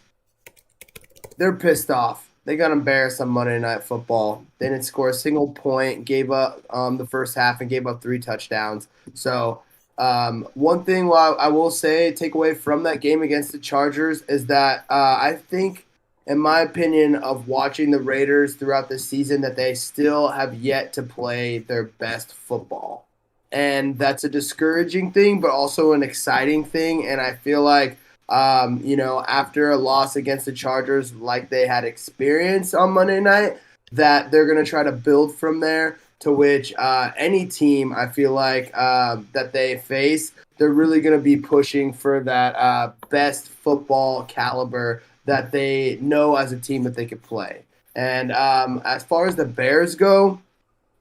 they're pissed off. They got embarrassed on Monday Night Football. They didn't score a single point, gave up the first half, and gave up 3 touchdowns. So one thing I will say, take away from that game against the Chargers is that I think in my opinion, of watching the Raiders throughout the season, that they still have yet to play their best football. And that's a discouraging thing, but also an exciting thing. And I feel like, after a loss against the Chargers, like they had experienced on Monday night, that they're going to try to build from there, to which any team, I feel like, that they face, they're really going to be pushing for that best football caliber that they know as a team that they could play. And as far as the Bears go,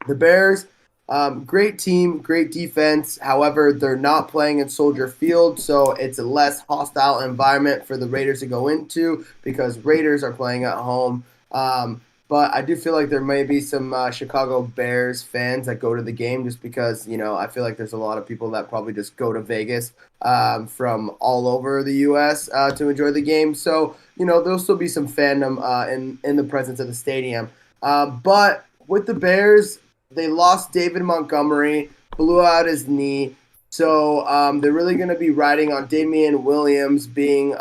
the Bears, great team, great defense. However, they're not playing in Soldier Field, so it's a less hostile environment for the Raiders to go into because Raiders are playing at home. But I do feel like there may be some Chicago Bears fans that go to the game just because, I feel like there's a lot of people that probably just go to Vegas from all over the U.S. To enjoy the game. So, there'll still be some fandom in the presence of the stadium. But with the Bears, they lost David Montgomery, blew out his knee. So they're really going to be riding on Damian Williams being,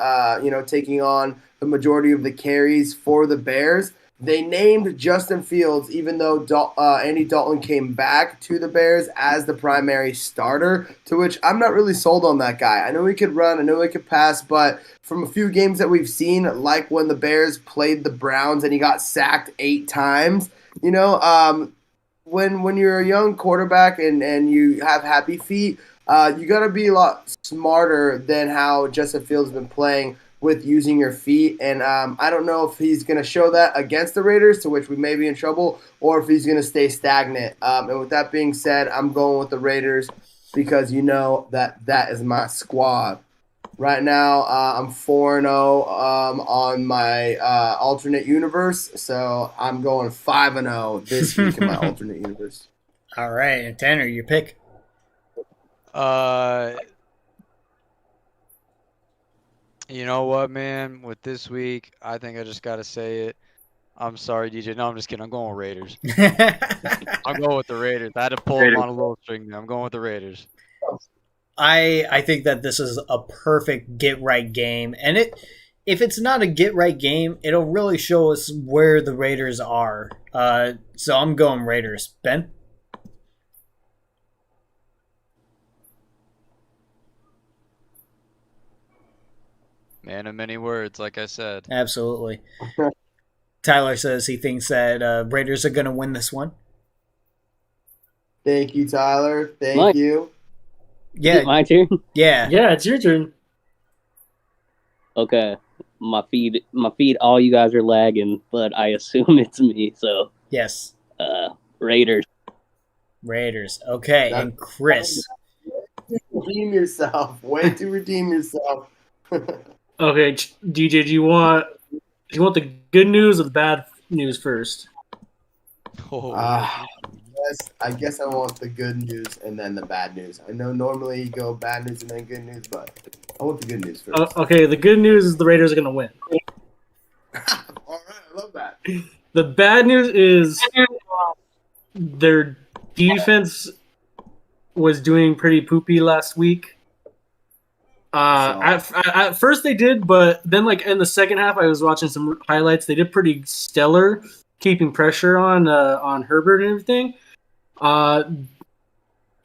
taking on the majority of the carries for the Bears. They named Justin Fields, even though Andy Dalton came back to the Bears as the primary starter, to which I'm not really sold on that guy. I know he could run, I know he could pass, but from a few games that we've seen, like when the Bears played the Browns and he got sacked 8 times, when you're a young quarterback and you have happy feet, you got to be a lot smarter than how Justin Fields has been playing with using your feet. And I don't know if he's going to show that against the Raiders, to which we may be in trouble, or if he's going to stay stagnant. And with that being said, I'm going with the Raiders because that is my squad. Right now, I'm 4-0 on my alternate universe, so I'm going 5-0 this week in my alternate universe. All right, and Tanner, your pick. You know what, man? With this week, I think I just got to say it. I'm sorry, DJ. No, I'm just kidding. I'm going with Raiders. I'm going with the Raiders. I had to pull them on a little string there. I'm going with the Raiders. I think that this is a perfect get-right game. And if it's not a get-right game, it'll really show us where the Raiders are. So I'm going Raiders. Ben? Man of many words, like I said. Absolutely. Tyler says he thinks that Raiders are going to win this one. Thank you, Tyler. Thank you. Yeah, my turn. Yeah, it's your turn. Okay, my feed. All you guys are lagging, but I assume it's me. So yes. Raiders. Okay, and Chris. Redeem yourself. Way to redeem yourself. Okay, DJ, do you want the good news or the bad news first? I guess I want the good news and then the bad news. I know normally you go bad news and then good news, but I want the good news first. Okay, the good news is the Raiders are going to win. All right, I love that. The bad news is their defense was doing pretty poopy last week. At first they did, but then like in the second half, I was watching some highlights. They did pretty stellar, keeping pressure on Herbert and everything.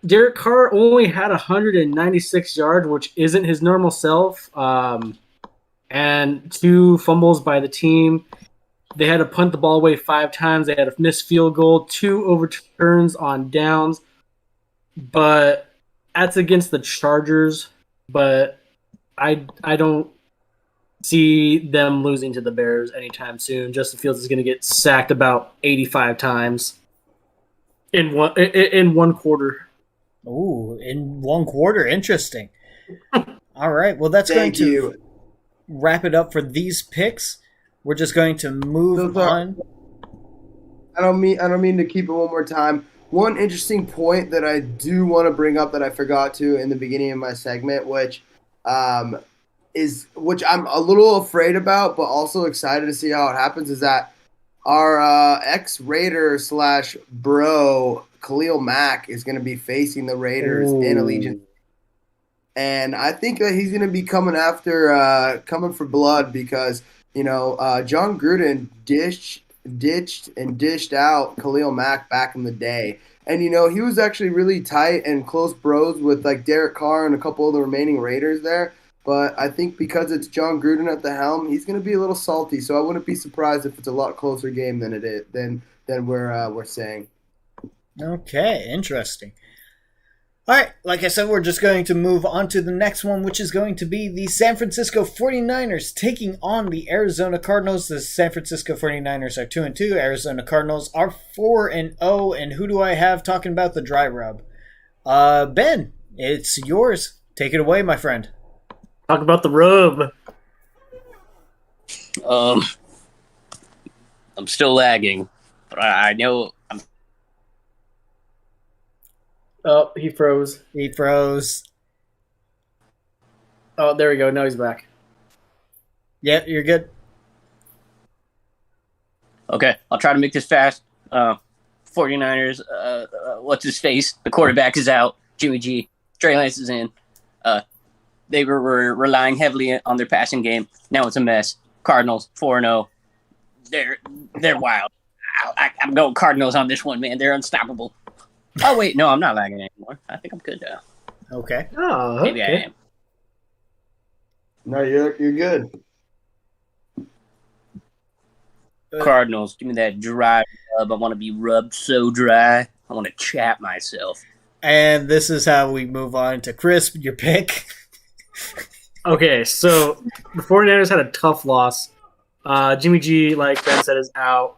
Derek Carr only had 196 yards, which isn't his normal self, and 2 fumbles by the team. They had to punt the ball away 5 times. They had a missed field goal, 2 overturns on downs. But that's against the Chargers. But I don't see them losing to the Bears anytime soon. Justin Fields is going to get sacked about 85 times in one quarter. Ooh, in 1 quarter. Interesting. All right. Well, that's going to wrap it up for these picks. We're just going to move on. I don't mean to keep it one more time. One interesting point that I do want to bring up that I forgot to in the beginning of my segment, which I'm a little afraid about, but also excited to see how it happens, is that our ex-Raider / bro Khalil Mack is going to be facing the Raiders in Allegiant. And I think that he's going to be coming for blood because John Gruden ditched and dished out Khalil Mack back in the day. And, he was actually really tight and close bros with, like, Derek Carr and a couple of the remaining Raiders there. But I think because it's John Gruden at the helm, he's going to be a little salty. So I wouldn't be surprised if it's a lot closer game than it is than we're saying. Okay, interesting. All right, like I said, we're just going to move on to the next one, which is going to be the San Francisco 49ers taking on the Arizona Cardinals. The San Francisco 49ers are 2-2. Arizona Cardinals are 4-0. And who do I have talking about the dry rub? Ben, it's yours. Take it away, my friend. Talk about the rub. I'm still lagging, but I know I'm. Oh, he froze. He froze. Oh, there we go. Now he's back. Yeah, you're good. Okay, I'll try to make this fast. 49ers, what's his face? The quarterback is out. Jimmy G. Trey Lance is in. They were relying heavily on their passing game. Now it's a mess. Cardinals, 4-0. They're wild. I'm going Cardinals on this one, man. They're unstoppable. Oh, wait, no, I'm not lagging anymore. I think I'm good now. Okay. Oh, Maybe I am. No, you're good. Cardinals, give me that dry rub. I want to be rubbed so dry. I want to chat myself. And this is how we move on to Chris, your pick. Okay, so the 49ers had a tough loss. Jimmy G, like Ben said, is out.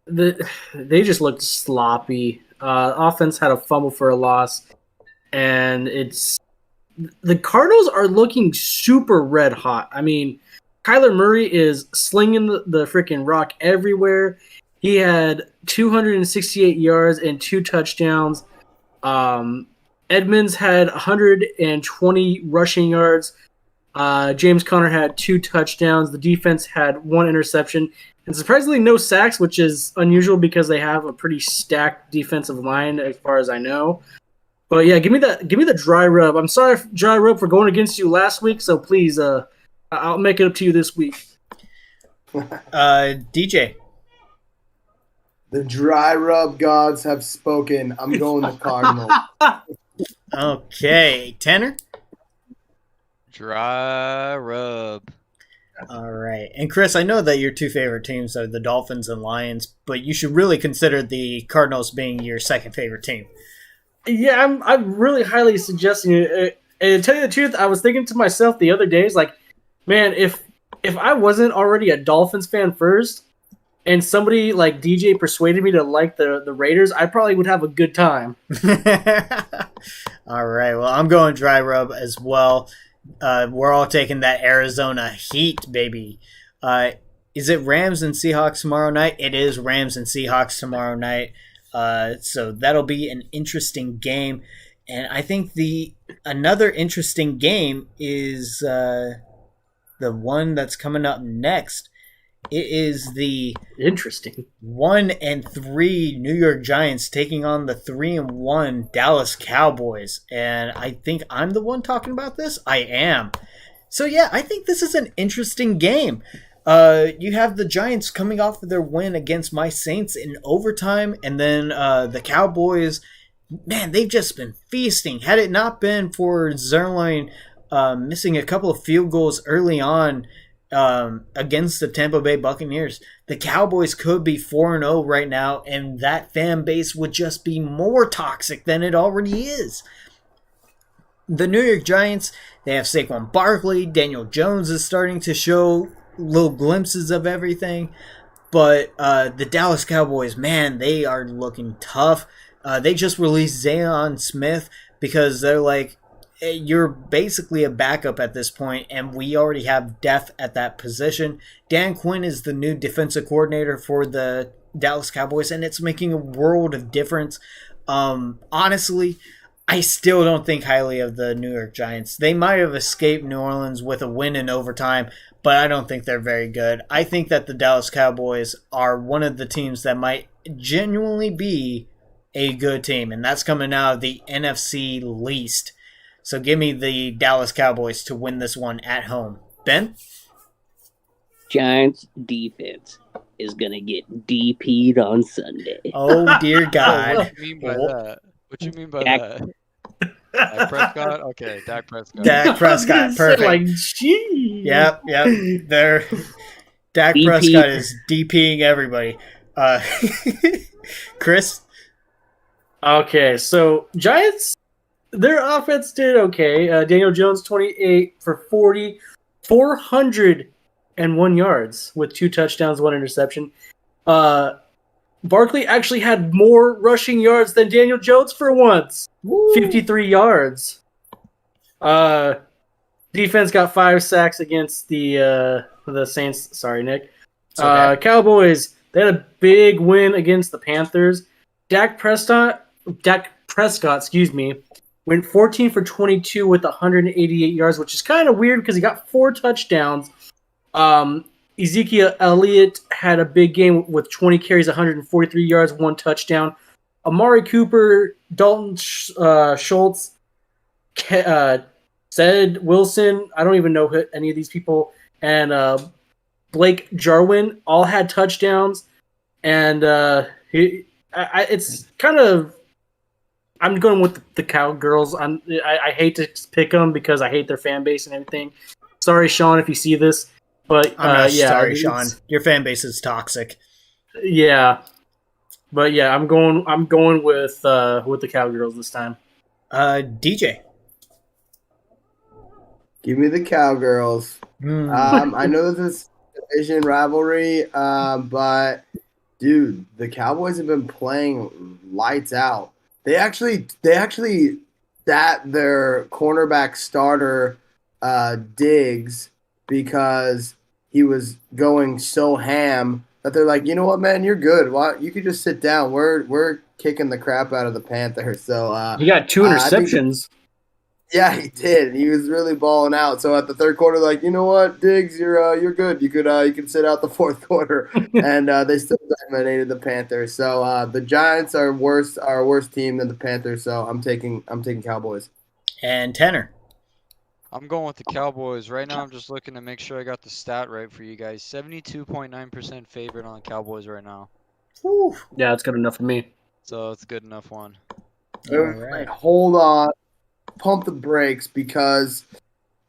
They just looked sloppy. Offense had a fumble for a loss. And the Cardinals are looking super red hot. I mean, Kyler Murray is slinging the freaking rock everywhere. He had 268 yards and 2 touchdowns. Edmonds had 120 rushing yards. James Conner had 2 touchdowns. The defense had 1 interception. And surprisingly, no sacks, which is unusual because they have a pretty stacked defensive line, as far as I know. But yeah, give me the dry rub. I'm sorry, dry rub, for going against you last week. So please, I'll make it up to you this week. DJ. The dry rub gods have spoken. I'm going the Cardinals. Okay, Tanner. Dry rub. All right. And Chris, I know that your 2 favorite teams are the Dolphins and Lions, but you should really consider the Cardinals being your second favorite team. Yeah, I'm really highly suggesting it. And to tell you the truth, I was thinking to myself the other days, like, man, if I wasn't already a Dolphins fan first, and somebody like DJ persuaded me to like the Raiders, I probably would have a good time. All right. Well, I'm going dry rub as well. We're all taking that Arizona heat, baby. Is it Rams and Seahawks tomorrow night? It is Rams and Seahawks tomorrow night. So that'll be an interesting game. And I think another interesting game is the one that's coming up next. It is the interesting 1-3 New York Giants taking on the 3-1 Dallas Cowboys. And I think I'm the one talking about this. I am. So yeah, I think this is an interesting game. You have the Giants coming off of their win against my Saints in overtime, and then the Cowboys, man, they've just been feasting. Had it not been for Zerline missing a couple of field goals early on against the Tampa Bay Buccaneers, the Cowboys could be 4-0 right now, and that fan base would just be more toxic than it already is. The New York Giants, they have Saquon Barkley. Daniel Jones is starting to show little glimpses of everything. But the Dallas Cowboys, man, they are looking tough. They just released Zayon Smith because they're like, hey, you're basically a backup at this point, and we already have depth at that position. Dan Quinn is the new defensive coordinator for the Dallas Cowboys, and it's making a world of difference. Honestly, I still don't think highly of the New York Giants. They might have escaped New Orleans with a win in overtime, but I don't think they're very good. I think that the Dallas Cowboys are one of the teams that might genuinely be a good team, and that's coming out of the NFC least. So give me the Dallas Cowboys to win this one at home. Ben? Giants defense is gonna get DP'd on Sunday. Oh dear Oh, God. what you mean by that? What you mean by that? Dak Prescott? Okay, Dak Prescott. Dak I was Prescott, gonna say, perfect. like, gee. Yep. There. Dak DP. Prescott is DPing everybody. Chris? Okay, so Giants, their offense did okay. Daniel Jones, 28 for 40, 401 yards with 2 touchdowns, 1 interception. Barkley actually had more rushing yards than Daniel Jones for once. Woo. 53 yards. Defense got 5 sacks against the Saints. Sorry, Nick. It's okay. Cowboys, they had a big win against the Panthers. Dak Prescott, went 14 for 22 with 188 yards, which is kind of weird because he got 4 touchdowns. Ezekiel Elliott had a big game with 20 carries, 143 yards, 1 touchdown. Amari Cooper, Dalton Schultz, Zed Wilson, I don't even know who any of these people, and Blake Jarwin all had touchdowns. And it's kind of, I'm going with the Cowgirls. I hate to pick them because I hate their fan base and everything. Sorry, Sean, if you see this, but I'm not yeah, sorry, Sean. Your fan base is toxic. Yeah, but yeah, I'm going with the Cowgirls this time. DJ. Give me the Cowgirls. I know this is a division rivalry, but dude, the Cowboys have been playing lights out. They actually sat their cornerback starter Diggs because he was going so ham that they're like, you know what, man, you're good. Why you could just sit down. We're kicking the crap out of the Panthers. So He got 2 interceptions. yeah, he did. He was really balling out. So at the third quarter, like, you know what, Diggs, you're good. You can sit out the fourth quarter, and they still dominated the Panthers. So the Giants are a worse team than the Panthers. So I'm taking Cowboys. And Tanner. I'm going with the Cowboys. Right now, I'm just looking to make sure I got the stat right for you guys. 72.9% favorite on the Cowboys right now. Whew. Yeah, that's good enough for me. So it's a good enough one. All right. Hold on. Pump the brakes because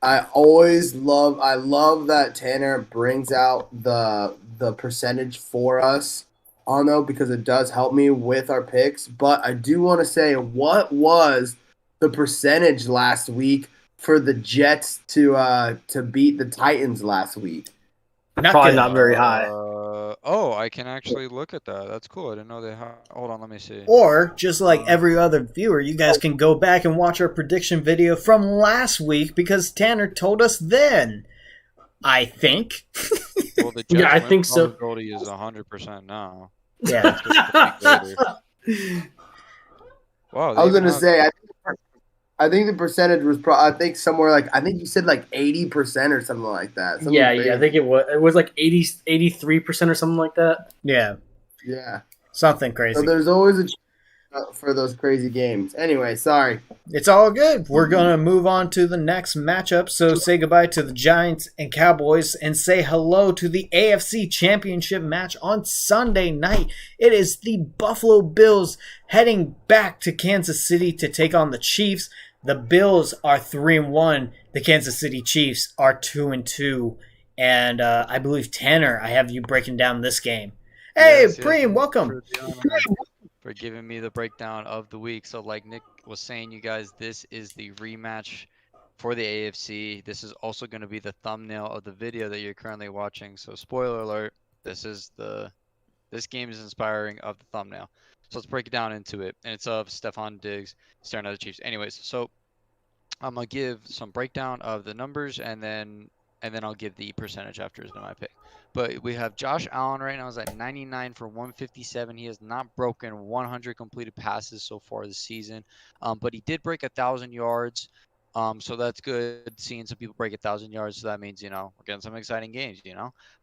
I love that Tanner brings out the percentage for us on though, because it does help me with our picks. But I do want to say, what was the percentage last week for the Jets to beat the Titans last week? Probably good. not very high. I can actually look at that. That's cool. I didn't know they had. Hold on, let me see. Or, just like every other viewer, you guys can go back and watch our prediction video from last week because Tanner told us then. I think. Well, the Jets Yeah, I think so. probability is 100% now. Yeah. Wow. I was gonna say, I think the percentage was somewhere like, I think you said like 80% or something like that. Something Yeah, crazy. I think it was like 83% or something like that. Yeah. Yeah. Something crazy. So there's always a chance for those crazy games. Anyway, sorry. It's all good. We're going to move on to the next matchup. So say goodbye to the Giants and Cowboys and say hello to the AFC Championship match on Sunday night. It is the Buffalo Bills heading back to Kansas City to take on the Chiefs. The Bills are 3-1. The Kansas City Chiefs are 2-2. And I believe, Tanner, I have you breaking down this game. Hey, Yes, Preem, welcome. For giving me the breakdown of the week. So like Nick was saying, you guys, this is the rematch for the AFC. This is also going to be the thumbnail of the video that you're currently watching. So spoiler alert, this game is inspiring of the thumbnail. So let's break it down into it. And it's of Stephon Diggs staring at the Chiefs. Anyways, so I'm going to give some breakdown of the numbers and then I'll give the percentage after is my pick. But we have Josh Allen right now is at 99 for 157. He has not broken 100 completed passes so far this season. But he did break 1,000 yards. So that's good seeing some people break 1,000 yards. So that means, we're getting some exciting games,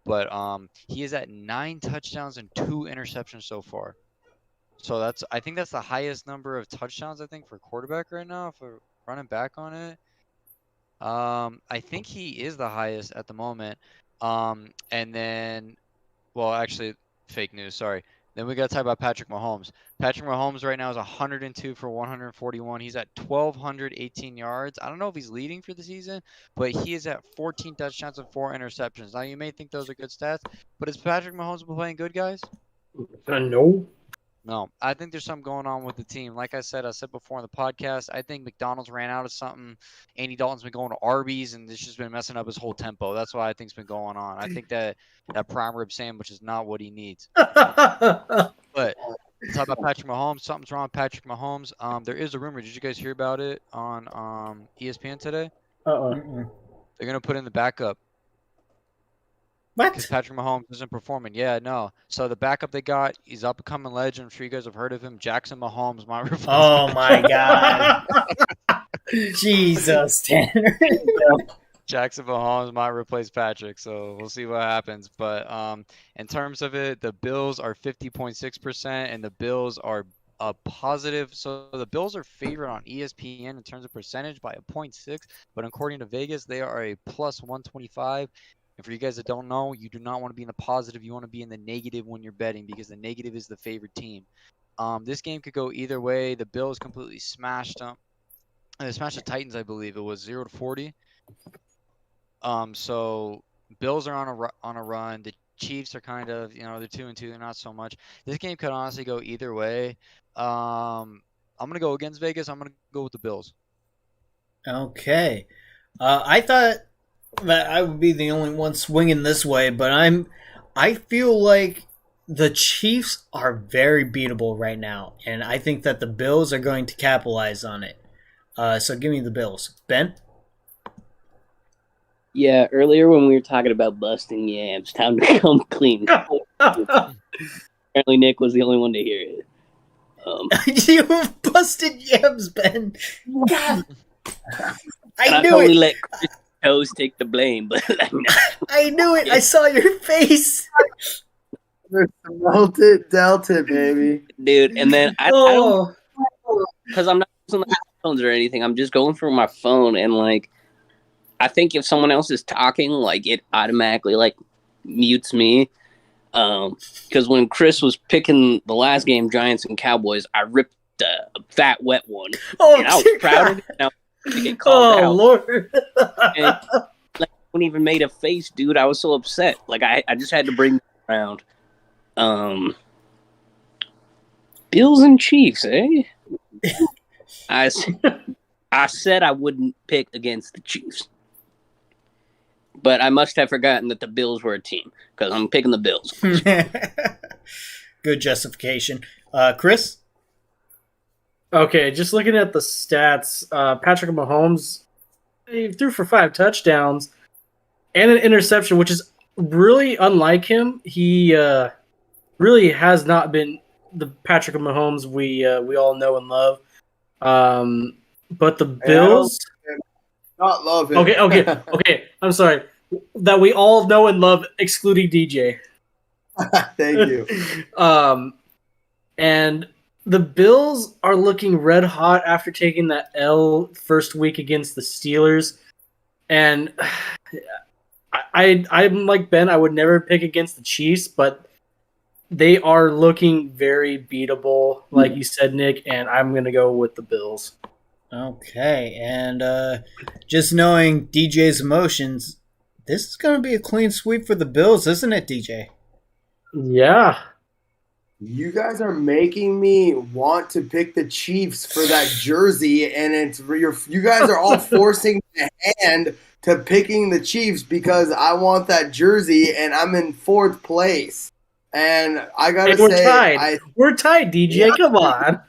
But he is at 9 touchdowns and 2 interceptions so far. So I think that's the highest number of touchdowns, for quarterback right now, if we're running back on it. I think he is the highest at the moment. And then, well, actually, fake news. Sorry. Then we got to talk about Patrick Mahomes. Patrick Mahomes right now is 102 for 141. He's at 1,218 yards. I don't know if he's leading for the season, but he is at 14 touchdowns and 4 interceptions. Now, you may think those are good stats, but is Patrick Mahomes been playing good, guys? No. No, I think there's something going on with the team. Like I said before on the podcast, I think McDonald's ran out of something. Andy Dalton's been going to Arby's, and it's just been messing up his whole tempo. That's what I think's been going on. I think that prime rib sandwich is not what he needs. But let's talk about Patrick Mahomes. Something's wrong with Patrick Mahomes. There is a rumor. Did you guys hear about it on ESPN today? Mm-mm. They're gonna put in the backup. What? Because Patrick Mahomes isn't performing. Yeah, no. So the backup they got, he's up and coming legend. I'm sure you guys have heard of him. Jackson Mahomes might replace. Oh my God. Jesus, Tanner. Jackson Mahomes might replace Patrick, so we'll see what happens. But in terms of it, the Bills are 50.6%, and the Bills are a positive. So the Bills are favored on ESPN in terms of percentage by a 0.6, but according to Vegas, they are a plus 125. And for you guys that don't know, you do not want to be in the positive. You want to be in the negative when you're betting because the negative is the favored team. This game could go either way. The Bills completely smashed them. They smashed the Titans, I believe. It was 0-40. So Bills are on a run. The Chiefs are kind of, they're 2-2. They're not so much. This game could honestly go either way. I'm gonna go against Vegas. I'm gonna go with the Bills. Okay. I thought that I would be the only one swinging this way, but I feel like the Chiefs are very beatable right now, and I think that the Bills are going to capitalize on it. So give me the Bills. Ben? Yeah, earlier when we were talking about busting yams, time to come clean. Apparently Nick was the only one to hear it. You busted yams, Ben. God. I knew totally it. let Chris Toes take the blame, but I knew it. I saw your face. Delta, baby. Dude, and then I don't, because I'm not using the iPhones or anything. I'm just going through my phone, and like, I think if someone else is talking, like, it automatically like mutes me. Because when Chris was picking the last game, Giants and Cowboys, I ripped a fat wet one, and I was proud of it. And I was to get called out. Lord! And, like, I wouldn't even made a face, dude. I was so upset. Like, I just had to bring it around. Bills and Chiefs, eh? I said I wouldn't pick against the Chiefs. But I must have forgotten that the Bills were a team, because I'm picking the Bills. Good justification. Chris? Okay, just looking at the stats, Patrick Mahomes, he threw for 5 touchdowns and an interception, which is really unlike him. He really has not been the Patrick Mahomes we all know and love. But the Bills... Not love him. Okay. I'm sorry. That we all know and love, excluding DJ. Thank you. And the Bills are looking red hot after taking that L first week against the Steelers. And I'm like Ben, I would never pick against the Chiefs, but they are looking very beatable, like you said, Nick, and I'm going to go with the Bills. Okay, and just knowing DJ's emotions, this is going to be a clean sweep for the Bills, isn't it, DJ? Yeah. You guys are making me want to pick the Chiefs for that jersey, and you guys are all forcing my hand to picking the Chiefs because I want that jersey, and I'm in 4th place. And I gotta say, we're tied, DJ. Yeah. Come on.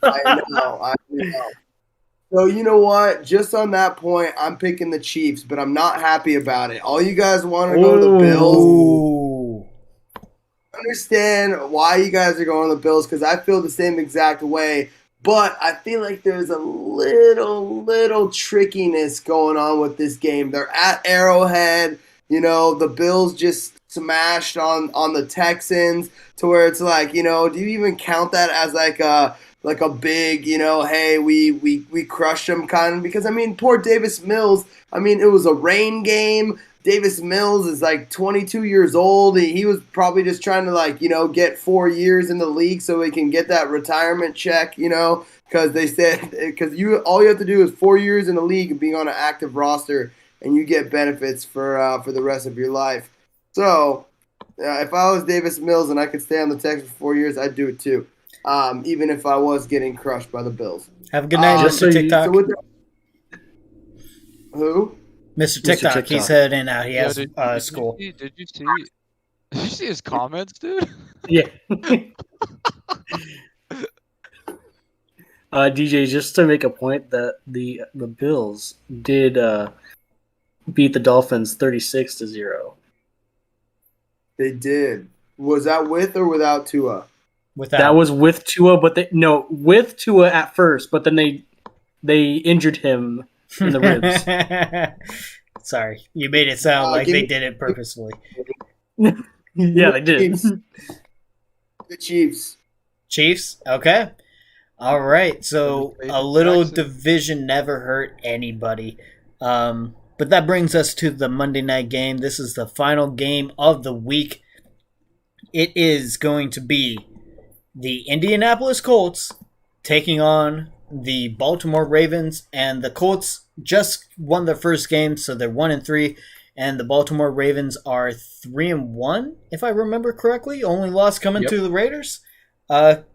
I know. So you know what? Just on that point, I'm picking the Chiefs, but I'm not happy about it. All you guys want to go to the Bills. I understand why you guys are going to the Bills because I feel the same exact way. But I feel like there's a little trickiness going on with this game. They're at Arrowhead. The Bills just smashed on the Texans to where it's like, do you even count that as like a like a big, hey, we crushed them kind of, because I mean, poor Davis Mills. I mean, it was a rain game. Davis Mills is like 22 years old. He was probably just trying to get 4 years in the league so he can get that retirement check, because they said all you have to do is 4 years in the league and being on an active roster, and you get benefits for the rest of your life. So if I was Davis Mills and I could stay on the Texans for 4 years, I'd do it too. Even if I was getting crushed by the Bills. Have a good night, Mr. TikTok. Who? Mr. TikTok, he's heading out. He has school. Did you see his comments, dude? Yeah. DJ, just to make a point that the Bills did beat the Dolphins 36-0. They did. Was that with or without Tua? Without. That was with Tua, but with Tua at first, but then they injured him in the ribs. Sorry, you made it sound like they did it purposefully. Yeah, they did. The Chiefs. Chiefs? Okay. All right. So a little division never hurt anybody. But that brings us to the Monday night game. This is the final game of the week. It is going to be the Indianapolis Colts taking on the Baltimore Ravens, and the Colts just won their first game, so they're 1-3, and the Baltimore Ravens are 3-1, if I remember correctly. Only loss coming to the Raiders.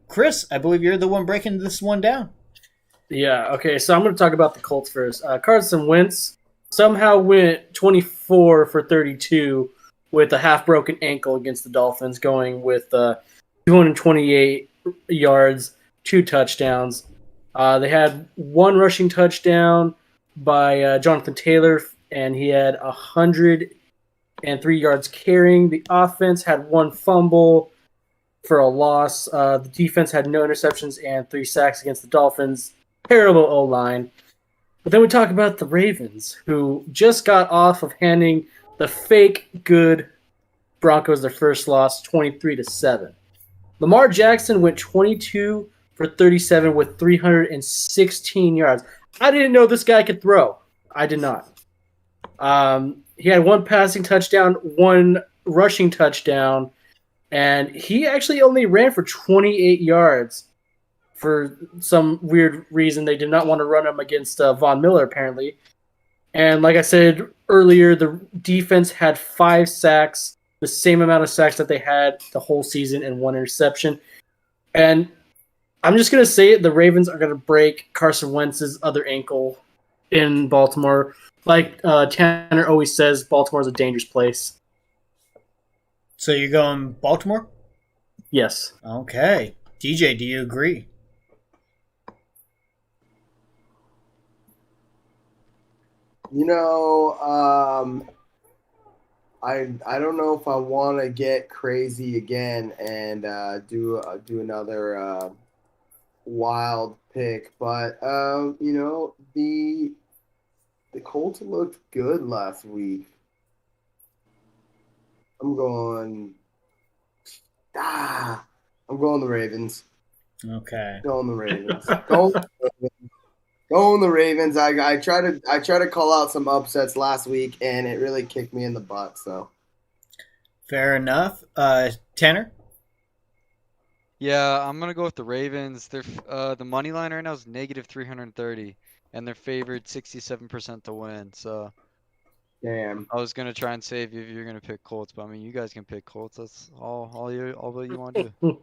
Chris, I believe you're the one breaking this one down. Yeah, okay, so I'm going to talk about the Colts first. Carson Wentz somehow went 24 for 32 with a half-broken ankle against the Dolphins, going with 228 yards, 2 touchdowns. They had 1 rushing touchdown by Jonathan Taylor, and he had 103 yards carrying. The offense had 1 fumble for a loss. The defense had no interceptions and 3 sacks against the Dolphins. Terrible O-line. But then we talk about the Ravens, who just got off of handing the fake good Broncos their first loss, 23-7. Lamar Jackson went 22 for 37 with 316 yards. I didn't know this guy could throw. I did not. He had 1 passing touchdown, 1 rushing touchdown, and he actually only ran for 28 yards. For some weird reason, they did not want to run him against Von Miller, apparently. And like I said earlier, the defense had 5 sacks, the same amount of sacks that they had the whole season, and 1 interception. And I'm just going to say it, the Ravens are going to break Carson Wentz's other ankle in Baltimore. Like Tanner always says, Baltimore is a dangerous place. So you're going Baltimore? Yes. Okay. DJ, do you agree? I don't know if I want to get crazy again and do another wild pick, but the Colts looked good last week. I'm going the Ravens. Okay. Going the Ravens. Going the Ravens. I try to call out some upsets last week, and it really kicked me in the butt. So, fair enough. Tanner? Yeah, I'm gonna go with the Ravens. They're the money line right now is -330, and they're favored 67% to win. So, damn. I was gonna try and save you if you're gonna pick Colts, but I mean, you guys can pick Colts. That's all what you want to do.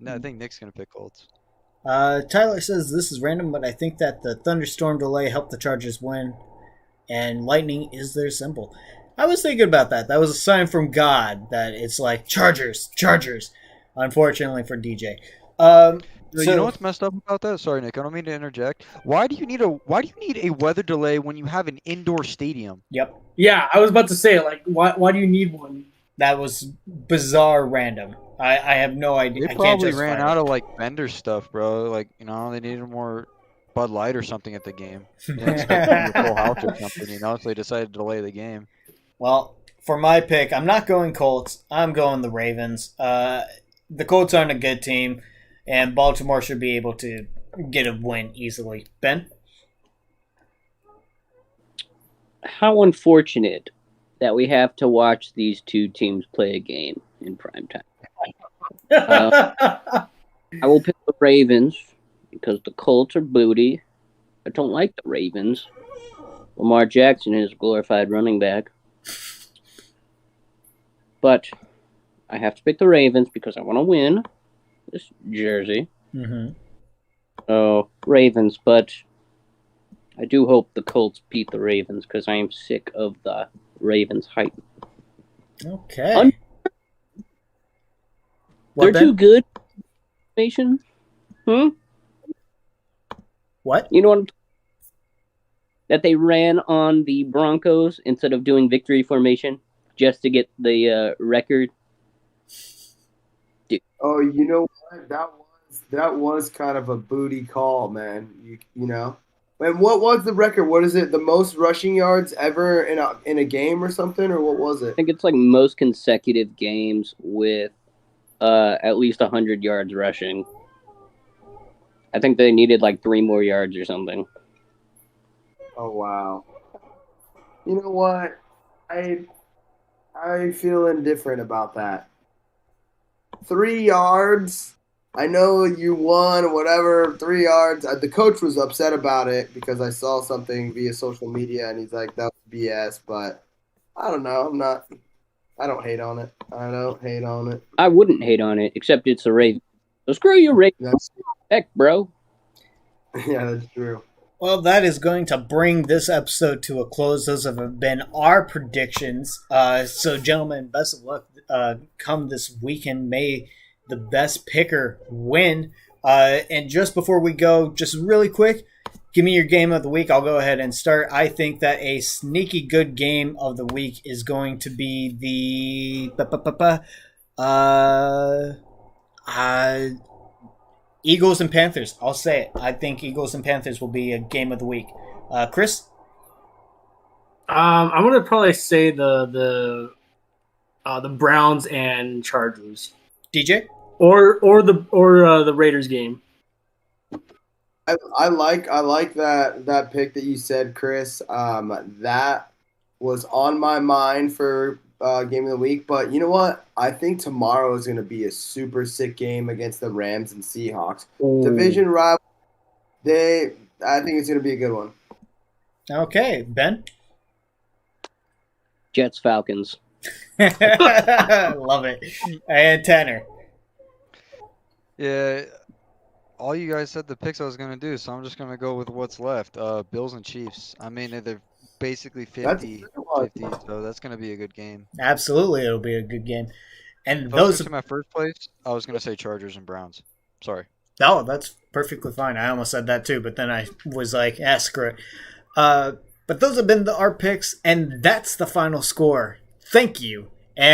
No, I think Nick's gonna pick Colts. Tyler says this is random, but I think that the thunderstorm delay helped the Chargers win, and lightning is their symbol. I was thinking about that. That was a sign from God that it's like Chargers. Unfortunately for DJ. You know what's messed up about that? Sorry, Nick. I don't mean to interject. Why do you need a weather delay when you have an indoor stadium? Yep. Yeah, I was about to say, like, why do you need one? That was bizarre random. I have no idea. They probably ran out of like vendor stuff, bro. Like, they needed more Bud Light or something at the game. They didn't expect a full house or something, so they decided to delay the game. Well, for my pick, I'm not going Colts. I'm going the Ravens. The Colts aren't a good team. and Baltimore should be able to get a win easily. Ben? How unfortunate that we have to watch these two teams play a game in prime time. I will pick the Ravens because the Colts are booty. I don't like the Ravens. Lamar Jackson is a glorified running back. But I have to pick the Ravens because I want to win this jersey. Mm-hmm. So, Ravens, but I do hope the Colts beat the Ravens because I am sick of the Ravens hype. Okay. They're too good. Nation. What? You know what? That they ran on the Broncos instead of doing victory formation just to get the record. Oh, you know what? That was kind of a booty call, man. You know. And what was the record? What is it? The most rushing yards ever in a game or something, or what was it? I think it's like most consecutive games with at least 100 yards rushing. I think they needed like 3 more yards or something. Oh wow. You know what? I feel indifferent about that. 3 yards. I know you won, whatever. 3 yards. The coach was upset about it because I saw something via social media, and he's like, "That was BS." But I don't know. I don't hate on it. I wouldn't hate on it, except it's the Ravens. So screw you, Ravens. Heck, bro. Yeah, that's true. Well, that is going to bring this episode to a close. Those have been our predictions. So, gentlemen, best of luck come this weekend. May the best picker win. And just before we go, just really quick, give me your game of the week. I'll go ahead and start. I think that a sneaky good game of the week is going to be the Eagles and Panthers. I'll say it. I think Eagles and Panthers will be a game of the week. Chris? I'm gonna probably say the Browns and Chargers. DJ? Or the Raiders game. I like that pick that you said, Chris. That was on my mind for game of the week. But you know what? I think tomorrow is going to be a super sick game against the Rams and Seahawks. Ooh. Division rival. I think it's going to be a good one. Okay. Ben? Jets, Falcons. Love it. And Tanner? Yeah, all you guys said the picks I was going to do, so I'm just going to go with what's left. Bills and Chiefs. I mean, they're basically 50-50, so that's going to be a good game. Absolutely, it'll be a good game. And If I was those going to my first place, I was going to say Chargers and Browns. Sorry. Oh, that's perfectly fine. I almost said that too, but then I was like, screw it. But those have been our picks, and that's the final score. Thank you